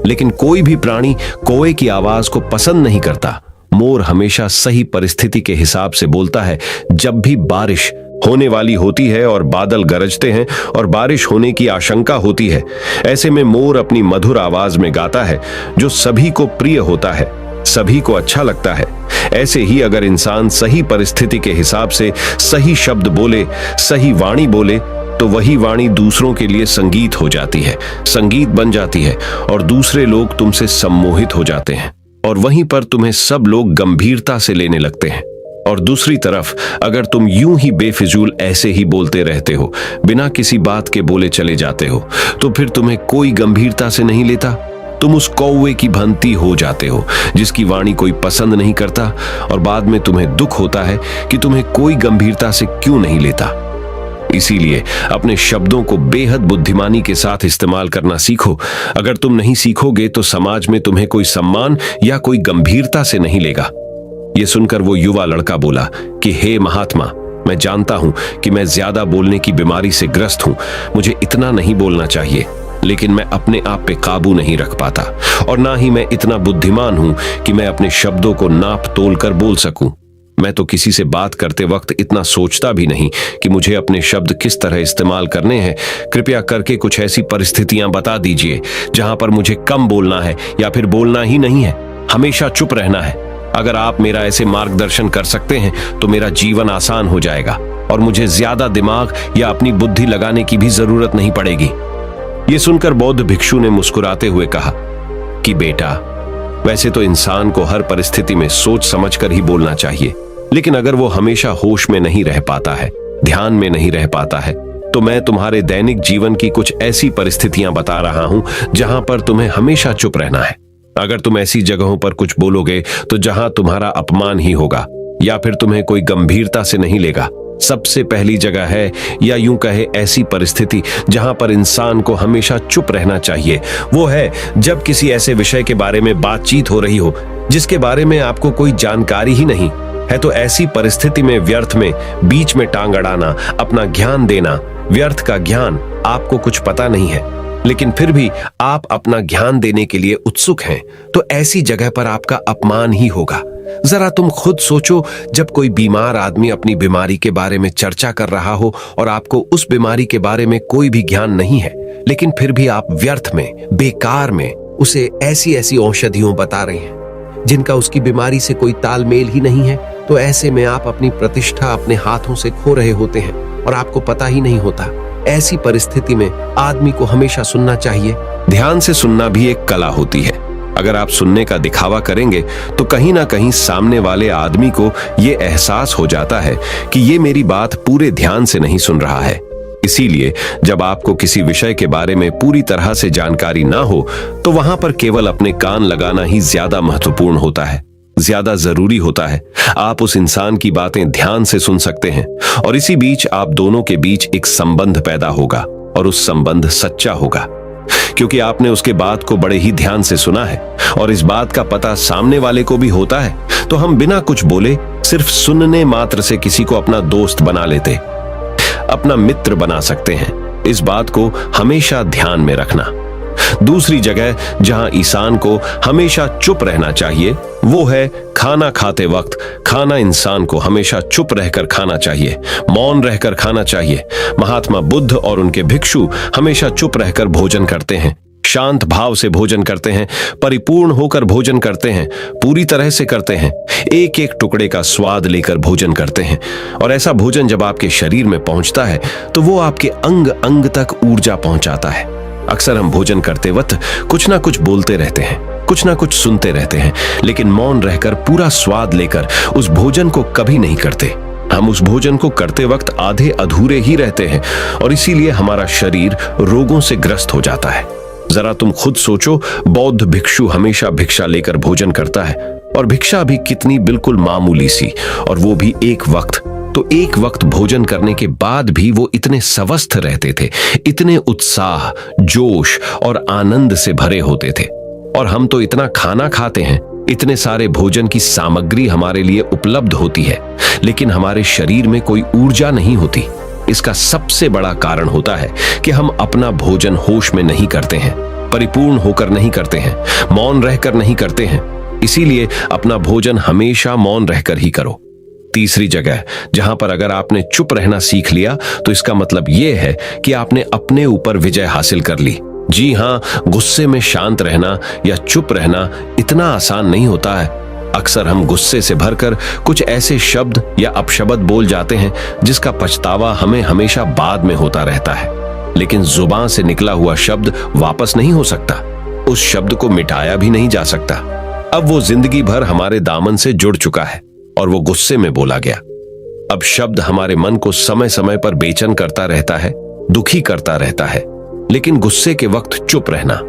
लेकिन कोई भी प्राणी कौवे की आवाज को पसंद नहीं करता। मोर हमेशा सही परिस्थिति के हिसाब से बोलता है। जब भी बारिश होने वाली होती है और बादल गरजते हैं और बारिश होने की आशंका होती है, ऐसे में मोर अपनी मधुर आवाज में गाता है जो सभी को प्रिय होता है, सभी को अच्छा लगता है। ऐसे ही अगर इंसान सही परिस्थिति के हिसाब से सही शब्द बोले, सही वाणी बोले, तो वही वाणी दूसरों के लिए संगीत हो जाती है, संगीत बन जाती है और दूसरे लोग तुमसे सम्मोहित हो जाते हैं और वहीं पर तुम्हें सब लोग गंभीरता से लेने लगते हैं। और दूसरी तरफ अगर तुम यूं ही बेफिजूल ऐसे ही बोलते रहते हो, बिना किसी बात के बोले चले जाते हो, तो फिर तुम्हें कोई गंभीरता से नहीं लेता। तुम उस कौवे की भांति हो जाते हो जिसकी वाणी कोई पसंद नहीं करता और बाद में तुम्हें दुख होता है कि तुम्हें कोई गंभीरता से क्यों नहीं लेता। इसीलिए अपने शब्दों को बेहद बुद्धिमानी के साथ इस्तेमाल करना सीखो। अगर तुम नहीं सीखोगे तो समाज में तुम्हें कोई सम्मान या कोई गंभीरता से नहीं लेगा। यह सुनकर वो युवा लड़का बोला कि हे महात्मा, मैं जानता हूं कि मैं ज्यादा बोलने की बीमारी से ग्रस्त हूं, मुझे इतना नहीं बोलना चाहिए, लेकिन मैं अपने आप पे काबू नहीं रख पाता और ना ही मैं इतना बुद्धिमान हूं कि मैं अपने शब्दों को नाप तोल कर बोल सकूं। मैं तो किसी से बात करते वक्त इतना सोचता भी नहीं कि मुझे अपने शब्द किस तरह इस्तेमाल करने हैं। कृपया करके कुछ ऐसी परिस्थितियां बता दीजिए जहां पर मुझे कम बोलना है या फिर बोलना ही नहीं है, हमेशा चुप रहना है। अगर आप मेरा ऐसे मार्गदर्शन कर सकते हैं तो मेरा जीवन आसान हो जाएगा और मुझे ज्यादा दिमाग या अपनी बुद्धि लगाने की भी जरूरत नहीं पड़ेगी। ये सुनकर बौद्ध भिक्षु ने मुस्कुराते हुए कहा कि बेटा, वैसे तो इंसान को हर परिस्थिति में सोच समझकर ही बोलना चाहिए, लेकिन अगर वो हमेशा होश में नहीं रह पाता है, ध्यान में नहीं रह पाता है, तो मैं तुम्हारे दैनिक जीवन की कुछ ऐसी परिस्थितियां बता रहा हूं जहां पर तुम्हें हमेशा चुप रहना है। अगर तुम ऐसी जगहों पर कुछ बोलोगे तो जहां तुम्हारा अपमान ही होगा या फिर तुम्हें कोई गंभीरता से नहीं लेगा। सबसे पहली जगह है, या यूं कहे ऐसी परिस्थिति जहां पर इंसान को हमेशा चुप रहना चाहिए, वो है जब किसी ऐसे विषय के बारे में बातचीत हो रही हो जिसके बारे में आपको कोई जानकारी ही नहीं है। तो ऐसी परिस्थिति में व्यर्थ में बीच में टांग अड़ाना, अपना ज्ञान देना, व्यर्थ का ज्ञान, आपको कुछ पता नहीं है लेकिन फिर भी आप अपना ज्ञान देने के लिए उत्सुक हैं, तो ऐसी जगह पर आपका अपमान ही होगा। जरा तुम खुद सोचो, जब कोई बीमार आदमी अपनी बीमारी के बारे में चर्चा कर रहा हो और आपको उस बीमारी के बारे में कोई भी ज्ञान नहीं है, लेकिन फिर भी आप व्यर्थ में, बेकार में उसे ऐसी ऐसी औषधियों बता रहे हैं जिनका उसकी बीमारी से कोई तालमेल ही नहीं है, तो ऐसे में आप अपनी प्रतिष्ठा अपने हाथों से खो रहे होते हैं और आपको पता ही नहीं होता। ऐसी परिस्थिति में आदमी को हमेशा सुनना चाहिए। ध्यान से सुनना भी एक कला होती है। अगर आप सुनने का दिखावा करेंगे तो कहीं ना कहीं सामने वाले आदमी को ये एहसास हो जाता है कि ये मेरी बात पूरे ध्यान से नहीं सुन रहा है। इसीलिए जब आपको किसी विषय के बारे में पूरी तरह से जानकारी ना हो तो वहां पर केवल अपने कान लगाना ही ज्यादा महत्वपूर्ण होता है, ज्यादा जरूरी होता है। आप उस इंसान की बातें ध्यान से सुन सकते हैं और इसी बीच आप दोनों के बीच एक संबंध पैदा होगा और उस संबंध सच्चा होगा, क्योंकि आपने उसके बात को बड़े ही ध्यान से सुना है और इस बात का पता सामने वाले को भी होता है। तो हम बिना कुछ बोले, सिर्फ सुनने मात्र से किसी को अपना दोस्त बना लेते, अपना मित्र बना सकते हैं। इस बात को हमेशा ध्यान में रखना। दूसरी जगह जहां इंसान को हमेशा चुप रहना चाहिए वो है खाना खाते वक्त। खाना इंसान को हमेशा चुप रहकर खाना चाहिए, मौन रहकर खाना चाहिए। महात्मा बुद्ध और उनके भिक्षु हमेशा चुप रहकर भोजन करते हैं, शांत भाव से भोजन करते हैं, परिपूर्ण होकर भोजन करते हैं, पूरी तरह से करते हैं, एक एक टुकड़े का स्वाद लेकर भोजन करते हैं। और ऐसा भोजन जब आपके शरीर में पहुंचता है तो वो आपके अंग अंग तक ऊर्जा पहुंचाता है। अक्सर हम भोजन करते वक्त कुछ ना कुछ बोलते रहते हैं, कुछ ना कुछ सुनते रहते हैं, लेकिन मौन रहकर पूरा स्वाद लेकर उस भोजन को कभी नहीं करते। हम उस भोजन को करते वक्त आधे अधूरे ही रहते हैं और इसीलिए हमारा शरीर रोगों से ग्रस्त हो जाता है। जरा तुम खुद सोचो, बौद्ध भिक्षु हमेशा भिक्षा लेकर भोजन करता है और भिक्षा भी कितनी बिल्कुल मामूली सी, और वो भी एक वक्त। तो एक वक्त भोजन करने के बाद भी वो इतने स्वस्थ रहते थे, इतने उत्साह, जोश और आनंद से भरे होते थे। और हम तो इतना खाना खाते हैं, इतने सारे भोजन की सामग्री हमारे लिए उपलब्ध होती है, लेकिन हमारे शरीर में कोई ऊर्जा नहीं होती। इसका सबसे बड़ा कारण होता है कि हम अपना भोजन होश में नहीं करते हैं, परिपूर्ण होकर नहीं करते हैं, मौन रहकर नहीं करते हैं। इसीलिए अपना भोजन हमेशा मौन रहकर ही करो। तीसरी जगह जहां पर अगर आपने चुप रहना सीख लिया तो इसका मतलब यह है कि आपने अपने ऊपर विजय हासिल कर ली। जी हां, गुस्से में शांत रहना या चुप रहना इतना आसान नहीं होता है। अक्सर हम गुस्से से भरकर कुछ ऐसे शब्द या अपशब्द बोल जाते हैं जिसका पछतावा हमें हमेशा बाद में होता रहता है। लेकिन जुबान से निकला हुआ शब्द वापस नहीं हो सकता, उस शब्द को मिटाया भी नहीं जा सकता। अब वो जिंदगी भर हमारे दामन से जुड़ चुका है और वो गुस्से में बोला गया। अब शब्द हमारे मन को समय समय पर बेचैन करता रहता है, दुखी करता रहता है, लेकिन गुस्से के वक्त चुप रहना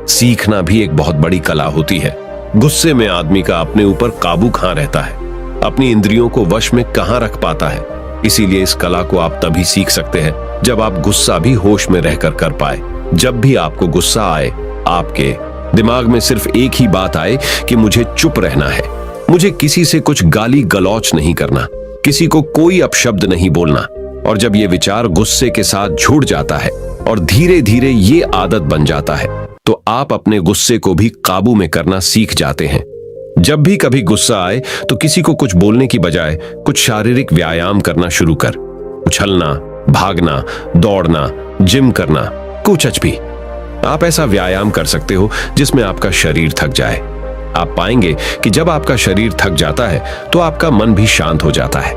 सीखना भी एक बहुत बड़ी कला होती है। गुस्से में आदमी का अपने ऊपर काबू कहां रहता है, अपनी इंद्रियों को वश में कहां रख पाता है। इसीलिए इस कला को आप तभी सीख सकते हैं जब आप गुस्सा भी होश में रहकर कर पाए। जब भी आपको गुस्सा आए, आपके दिमाग में सिर्फ एक ही बात आए कि मुझे चुप रहना है, मुझे किसी से कुछ गाली गलौच नहीं करना, किसी को कोई अपशब्द नहीं बोलना। और जब ये विचार गुस्से के साथ जुड़ जाता है और धीरे धीरे ये आदत बन जाता है, तो आप अपने गुस्से को भी काबू में करना सीख जाते हैं। जब भी कभी गुस्सा आए तो किसी को कुछ बोलने की बजाय कुछ शारीरिक व्यायाम करना शुरू कर। उछलना, भागना, दौड़ना, जिम करना, कुछ भी। आप ऐसा व्यायाम कर सकते हो जिसमें आपका शरीर थक जाए। आप पाएंगे कि जब आपका शरीर थक जाता है तो आपका मन भी शांत हो जाता है।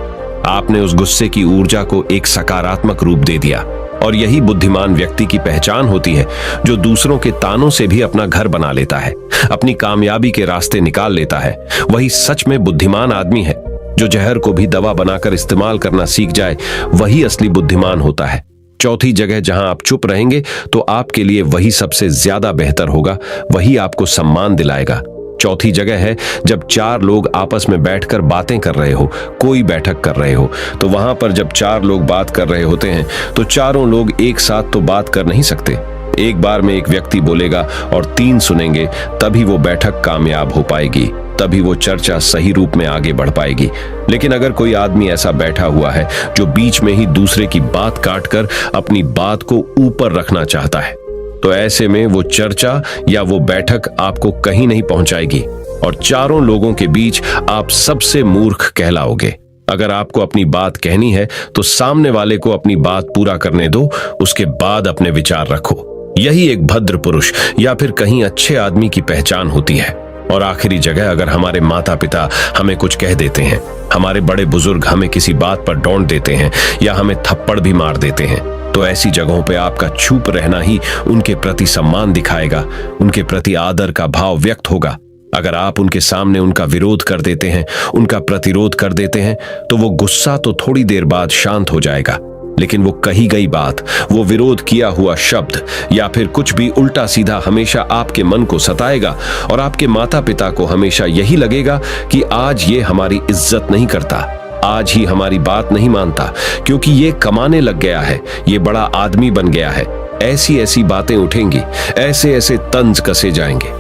आपने उस गुस्से की ऊर्जा को एक सकारात्मक रूप दे दिया। और यही बुद्धिमान व्यक्ति की पहचान होती है, जो दूसरों के तानों से भी अपना घर बना लेता है, अपनी कामयाबी के रास्ते निकाल लेता है। वही सच में बुद्धिमान आदमी है। जो जहर को भी दवा बनाकर इस्तेमाल करना सीख जाए, वही असली बुद्धिमान होता है। चौथी जगह जहां आप चुप रहेंगे तो आपके लिए वही सबसे ज्यादा बेहतर होगा, वही आपको सम्मान दिलाएगा। चौथी जगह है जब चार लोग आपस में बैठकर बातें कर रहे हो, कोई बैठक कर रहे हो, तो वहां पर जब चार लोग बात कर रहे होते हैं तो चारों लोग एक साथ तो बात कर नहीं सकते। एक बार में एक व्यक्ति बोलेगा और तीन सुनेंगे, तभी वो बैठक कामयाब हो पाएगी, तभी वो चर्चा सही रूप में आगे बढ़ पाएगी। लेकिन अगर कोई आदमी ऐसा बैठा हुआ है जो बीच में ही दूसरे की बात काटकर अपनी बात को ऊपर रखना चाहता है, तो ऐसे में वो चर्चा या वो बैठक आपको कहीं नहीं पहुंचाएगी और चारों लोगों के बीच आप सबसे मूर्ख कहलाओगे। अगर आपको अपनी बात कहनी है तो सामने वाले को अपनी बात पूरा करने दो, उसके बाद अपने विचार रखो। यही एक भद्र पुरुष या फिर कहीं अच्छे आदमी की पहचान होती है। और आखिरी जगह, अगर हमारे माता पिता हमें कुछ कह देते हैं, हमारे बड़े बुजुर्ग हमें किसी बात पर डांट देते हैं या हमें थप्पड़ भी मार देते हैं, तो ऐसी जगहों पे आपका चुप रहना ही उनके प्रति सम्मान दिखाएगा, उनके प्रति आदर का भाव व्यक्त होगा। अगर आप उनके सामने उनका विरोध कर देते हैं, उनका प्रतिरोध कर देते हैं, तो वो गुस्सा तो थोड़ी देर बाद शांत हो जाएगा, लेकिन वो कही गई बात, वो विरोध किया हुआ शब्द या फिर कुछ भी उल्टा सीधा हमेशा आपके मन को सताएगा और आपके माता पिता को हमेशा यही लगेगा कि आज ये हमारी इज्जत नहीं करता, आज ही हमारी बात नहीं मानता, क्योंकि ये कमाने लग गया है, ये बड़ा आदमी बन गया है। ऐसी ऐसी बातें उठेंगी, ऐसे ऐसे तंज कसे जाएंगे।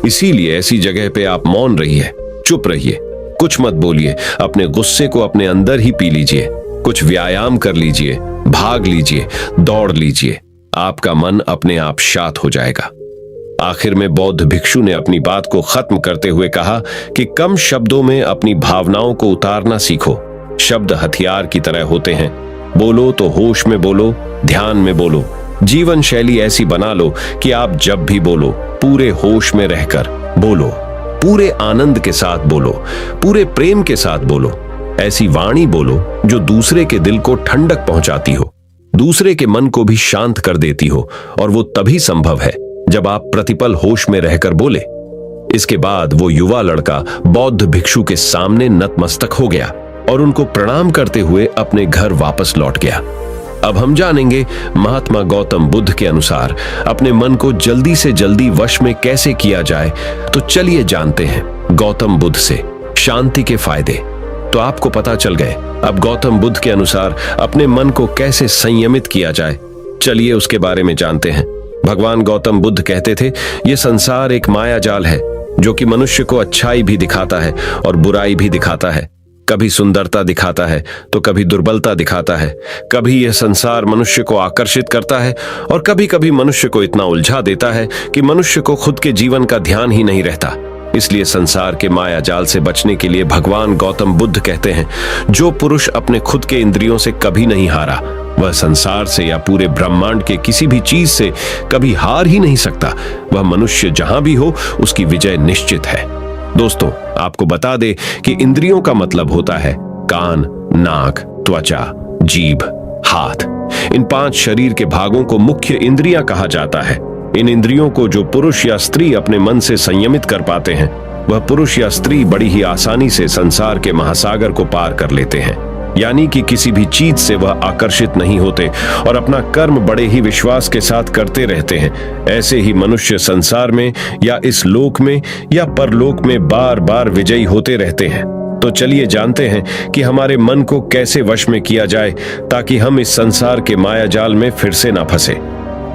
इसीलिए ऐसी जगह पे आप मौन रहिए, चुप रहिए, कुछ मत बोलिए, अपने गुस्से को अपने अंदर ही पी लीजिए, कुछ व्यायाम कर लीजिए, भाग लीजिए, दौड़ लीजिए, आपका मन अपने आप शांत हो जाएगा। आखिर में बौद्ध भिक्षु ने अपनी बात को खत्म करते हुए कहा कि कम शब्दों में अपनी भावनाओं को उतारना सीखो। शब्द हथियार की तरह होते हैं। बोलो तो होश में बोलो, ध्यान में बोलो। जीवन शैली ऐसी बना लो कि आप जब भी बोलो पूरे होश में रहकर बोलो, पूरे आनंद के साथ बोलो, पूरे प्रेम के साथ बोलो। ऐसी वाणी बोलो जो दूसरे के दिल को ठंडक पहुंचाती हो, दूसरे के मन को भी शांत कर देती हो, और वो तभी संभव है जब आप प्रतिपल होश में रहकर बोले। इसके बाद वो युवा लड़का बौद्ध भिक्षु के सामने नतमस्तक हो गया और उनको प्रणाम करते हुए अपने घर वापस लौट गया। अब हम जानेंगे महात्मा गौतम बुद्ध के अनुसार अपने मन को जल्दी से जल्दी वश में कैसे किया जाए। तो चलिए जानते हैं गौतम बुद्ध से शांति के फायदे। तो आपको पता चल गए अब गौतम बुद्ध के अनुसार अपने मन को कैसे संयमित किया जाए। चलिए उसके बारे में जानते हैं। भगवान गौतम बुद्ध कहते थे, ये संसार एक माया जाल है जो कि मनुष्य को अच्छाई भी दिखाता है और बुराई भी दिखाता है। कभी सुंदरता दिखाता है तो कभी दुर्बलता दिखाता है। कभी यह संसार मनुष्य को आकर्षित करता है और कभी कभी मनुष्य को इतना उलझा देता है कि मनुष्य को खुद के जीवन का ध्यान ही नहीं रहता। इसलिए संसार के माया जाल से बचने के लिए भगवान गौतम बुद्ध कहते हैं, जो पुरुष अपने खुद के इंद्रियों से कभी नहीं हारा, वह संसार से या पूरे ब्रह्मांड के किसी भी चीज से कभी हार ही नहीं सकता। वह मनुष्य जहां भी हो उसकी विजय निश्चित है। दोस्तों, आपको बता दे कि इंद्रियों का मतलब होता है कान, नाक, त्वचा, जीभ, हाथ। इन 5 शरीर के भागों को मुख्य इंद्रियां कहा जाता है। इन इंद्रियों को जो पुरुष या स्त्री अपने मन से संयमित कर पाते हैं, वह पुरुष या स्त्री बड़ी ही आसानी से संसार के महासागर को पार कर लेते हैं। यानी कि किसी भी चीज से वह आकर्षित नहीं होते और अपना कर्म बड़े ही विश्वास के साथ करते रहते हैं। ऐसे ही मनुष्य संसार में या इस लोक में या परलोक में बार बार विजयी होते रहते हैं। तो चलिए जानते हैं कि हमारे मन को कैसे वश में किया जाए ताकि हम इस संसार के माया जाल में फिर से ना फंसे।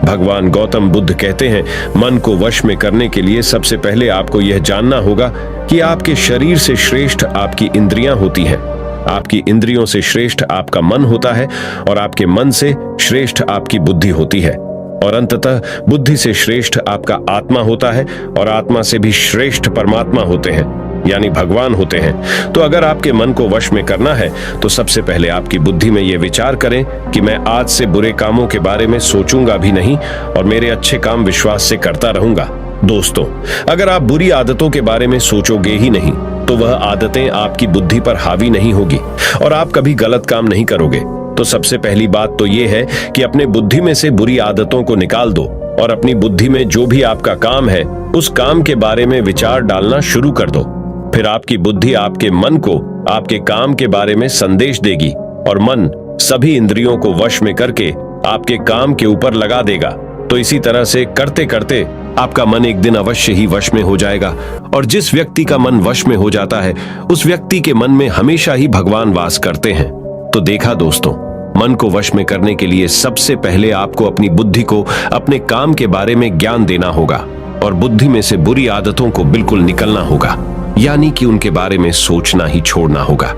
भगवान गौतम बुद्ध कहते हैं, मन को वश में करने के लिए सबसे पहले आपको यह जानना होगा कि आपके शरीर से श्रेष्ठ आपकी इंद्रियां होती हैं। आपकी इंद्रियों से श्रेष्ठ आपका मन होता है और आपके मन से श्रेष्ठ आपकी बुद्धि होती है और अंततः बुद्धि से श्रेष्ठ आपका आत्मा होता है और आत्मा से भी श्रेष्ठ परमात्मा होते हैं। यानी भगवान होते हैं। तो अगर आपके मन को वश में करना है तो सबसे पहले आपकी बुद्धि में यह विचार करें कि मैं आज से बुरे कामों के बारे में सोचूंगा भी नहीं और मेरे अच्छे काम विश्वास से करता रहूंगा। दोस्तों, अगर आप बुरी आदतों के बारे में सोचोगे ही नहीं तो वह आदतें आपकी बुद्धि पर हावी नहीं होगी और आप कभी गलत काम नहीं करोगे। तो सबसे पहली बात तो यह है कि अपने बुद्धि में से बुरी आदतों को निकाल दो और अपनी बुद्धि में जो भी आपका काम है उस काम के बारे में विचार डालना शुरू कर दो। फिर आपकी बुद्धि आपके मन को आपके काम के बारे में संदेश देगी और मन सभी इंद्रियों को वश में करके आपके काम के ऊपर लगा देगा। तो इसी तरह से करते करते आपका मन एक दिन अवश्य ही वश में हो जाएगा और जिस व्यक्ति का मन वश में हो जाता है उस व्यक्ति के मन में हमेशा ही भगवान वास करते हैं। तो देखा दोस्तों, मन को वश में करने के लिए सबसे पहले आपको अपनी बुद्धि को अपने काम के बारे में ज्ञान देना होगा और बुद्धि में से बुरी आदतों को बिल्कुल निकलना होगा, यानी कि उनके बारे में सोचना ही छोड़ना होगा।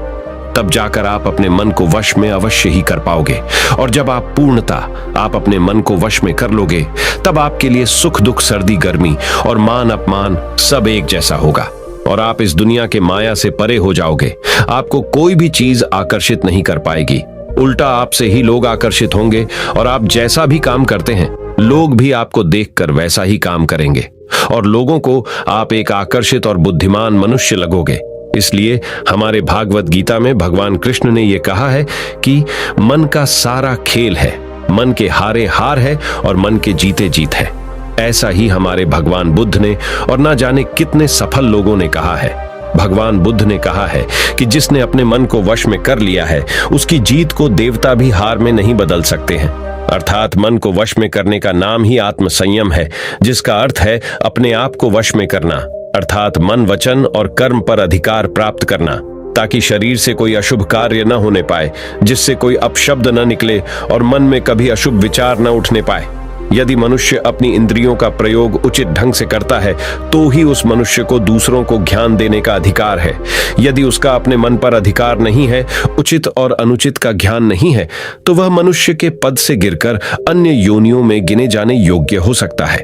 तब जाकर आप अपने मन को वश में अवश्य ही कर पाओगे और जब आप पूर्णतः आप अपने मन को वश में कर लोगे तब आपके लिए सुख दुख सर्दी गर्मी और मान अपमान सब एक जैसा होगा और आप इस दुनिया के माया से परे हो जाओगे। आपको कोई भी चीज आकर्षित नहीं कर पाएगी, उल्टा आपसे ही लोग आकर्षित होंगे और आप जैसा भी काम करते हैं लोग भी आपको देखकर वैसा ही काम करेंगे और लोगों को आप एक आकर्षित और बुद्धिमान मनुष्य लगोगे। इसलिए हमारे भागवत गीता में भगवान कृष्ण ने यह कहा है कि मन का सारा खेल है, मन के हारे हार है और मन के जीते जीत है। ऐसा ही हमारे भगवान बुद्ध ने और ना जाने कितने सफल लोगों ने कहा है। भगवान बुद्ध ने कहा है कि जिसने अपने मन को वश में कर लिया है उसकी जीत को देवता भी हार में नहीं बदल सकते हैं। अर्थात मन को वश में करने का नाम ही आत्म संयम है, जिसका अर्थ है अपने आप को वश में करना, अर्थात मन वचन और कर्म पर अधिकार प्राप्त करना, ताकि शरीर से कोई अशुभ कार्य न होने पाए, जिससे कोई अपशब्द न निकले और मन में कभी अशुभ विचार न उठने पाए। यदि मनुष्य अपनी इंद्रियों का प्रयोग उचित ढंग से करता है तो ही उस मनुष्य को दूसरों को ज्ञान देने का अधिकार है। यदि उसका अपने मन पर अधिकार नहीं है, उचित और अनुचित का ज्ञान नहीं है, तो वह मनुष्य के पद से गिरकर अन्य योनियों में गिने जाने योग्य हो सकता है।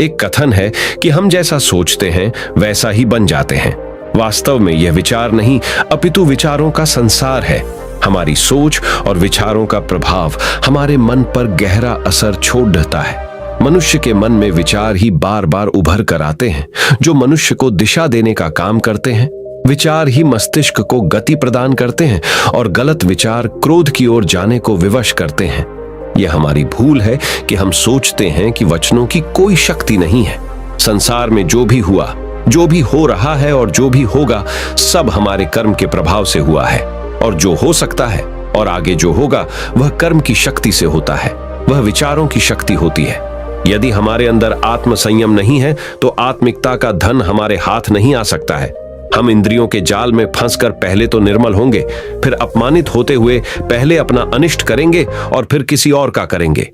एक कथन है कि हम जैसा सोचते हैं वैसा ही बन जाते हैं। वास्तव में यह विचार नहीं अपितु विचारों का संसार है। हमारी सोच और विचारों का प्रभाव हमारे मन पर गहरा असर छोड़ देता है। मनुष्य के मन में विचार ही बार बार उभर कर आते हैं जो मनुष्य को दिशा देने का काम करते हैं। विचार ही मस्तिष्क को गति प्रदान करते हैं और गलत विचार क्रोध की ओर जाने को विवश करते हैं। यह हमारी भूल है कि हम सोचते हैं कि वचनों की कोई शक्ति नहीं है। संसार में जो भी हुआ, जो भी हो रहा है और जो भी होगा सब हमारे कर्म के प्रभाव से हुआ है और जो हो सकता है और आगे जो होगा वह कर्म की शक्ति से होता है, वह विचारों की शक्ति होती है। यदि हमारे अंदर आत्म संयम नहीं है तो आत्मिकता का धन हमारे हाथ नहीं आ सकता है। हम इंद्रियों के जाल में फंसकर पहले तो निर्मल होंगे, फिर अपमानित होते हुए पहले अपना अनिष्ट करेंगे और फिर किसी और का करेंगे।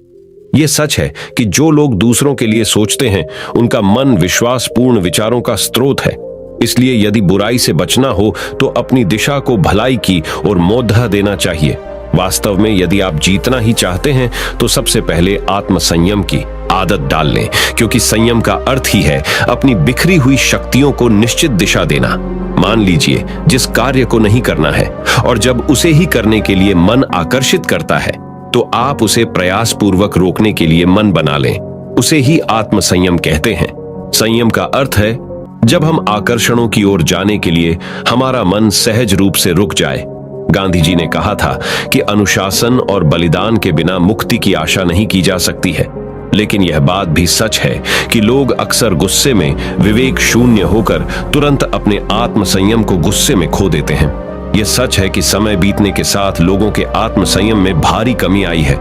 यह सच है कि जो लोग दूसरों के लिए सोचते हैं उनका मन विश्वासपूर्ण विचारों का स्रोत है। इसलिए यदि बुराई से बचना हो तो अपनी दिशा को भलाई की और मोद्धा देना चाहिए। वास्तव में यदि आप जीतना ही चाहते हैं तो सबसे पहले आत्म संयम की आदत डाल लें, क्योंकि संयम का अर्थ ही है अपनी बिखरी हुई शक्तियों को निश्चित दिशा देना। मान लीजिए जिस कार्य को नहीं करना है और जब उसे ही करने के लिए मन आकर्षित करता है तो आप उसे प्रयास पूर्वक रोकने के लिए मन बना लें। उसे ही आत्म संयम कहते हैं। संयम का अर्थ है जब हम आकर्षणों की ओर जाने के लिए हमारा मन सहज रूप से रुक जाए। गांधी जी ने कहा था कि अनुशासन और बलिदान के बिना मुक्ति की आशा नहीं की जा सकती है। लेकिन यह बात भी सच है कि लोग अक्सर गुस्से में विवेक शून्य होकर तुरंत अपने आत्म संयम को गुस्से में खो देते हैं। यह सच है कि समय बीतने के साथ लोगों के आत्म संयम में भारी कमी आई है।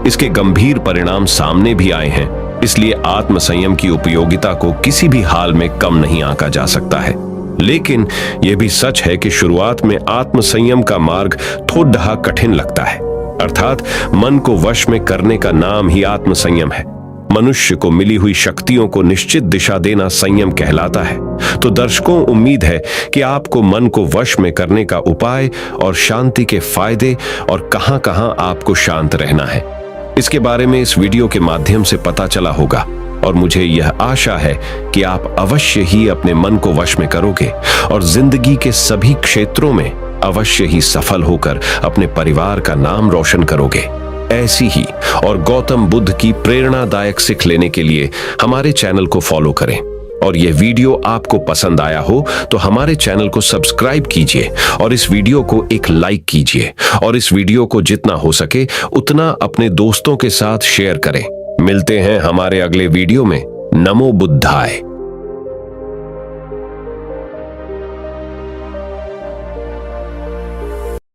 इसके गंभीर परिणाम सामने भी आए हैं। इसलिए आत्म संयम की उपयोगिता को किसी भी हाल में कम नहीं आंका जा सकता है। लेकिन यह भी सच है कि शुरुआत में आत्म संयम का मार्ग थोड़ा कठिन लगता है। अर्थात मन को वश में करने का नाम ही आत्म संयम है। मनुष्य को मिली हुई शक्तियों को निश्चित दिशा देना संयम कहलाता है। तो दर्शकों, उम्मीद है कि आपको मन को वश में करने का उपाय और शांति के फायदे और कहां-कहां आपको शांत रहना है इसके बारे में इस वीडियो के माध्यम से पता चला होगा। और मुझे यह आशा है कि आप अवश्य ही अपने मन को वश में करोगे और जिंदगी के सभी क्षेत्रों में अवश्य ही सफल होकर अपने परिवार का नाम रोशन करोगे। ऐसी ही और गौतम बुद्ध की प्रेरणादायक सीख लेने के लिए हमारे चैनल को फॉलो करें और यह वीडियो आपको पसंद आया हो तो हमारे चैनल को सब्सक्राइब कीजिए और इस वीडियो को एक लाइक कीजिए और इस वीडियो को जितना हो सके उतना अपने दोस्तों के साथ शेयर करें। मिलते हैं हमारे अगले वीडियो में। नमो बुद्धाय।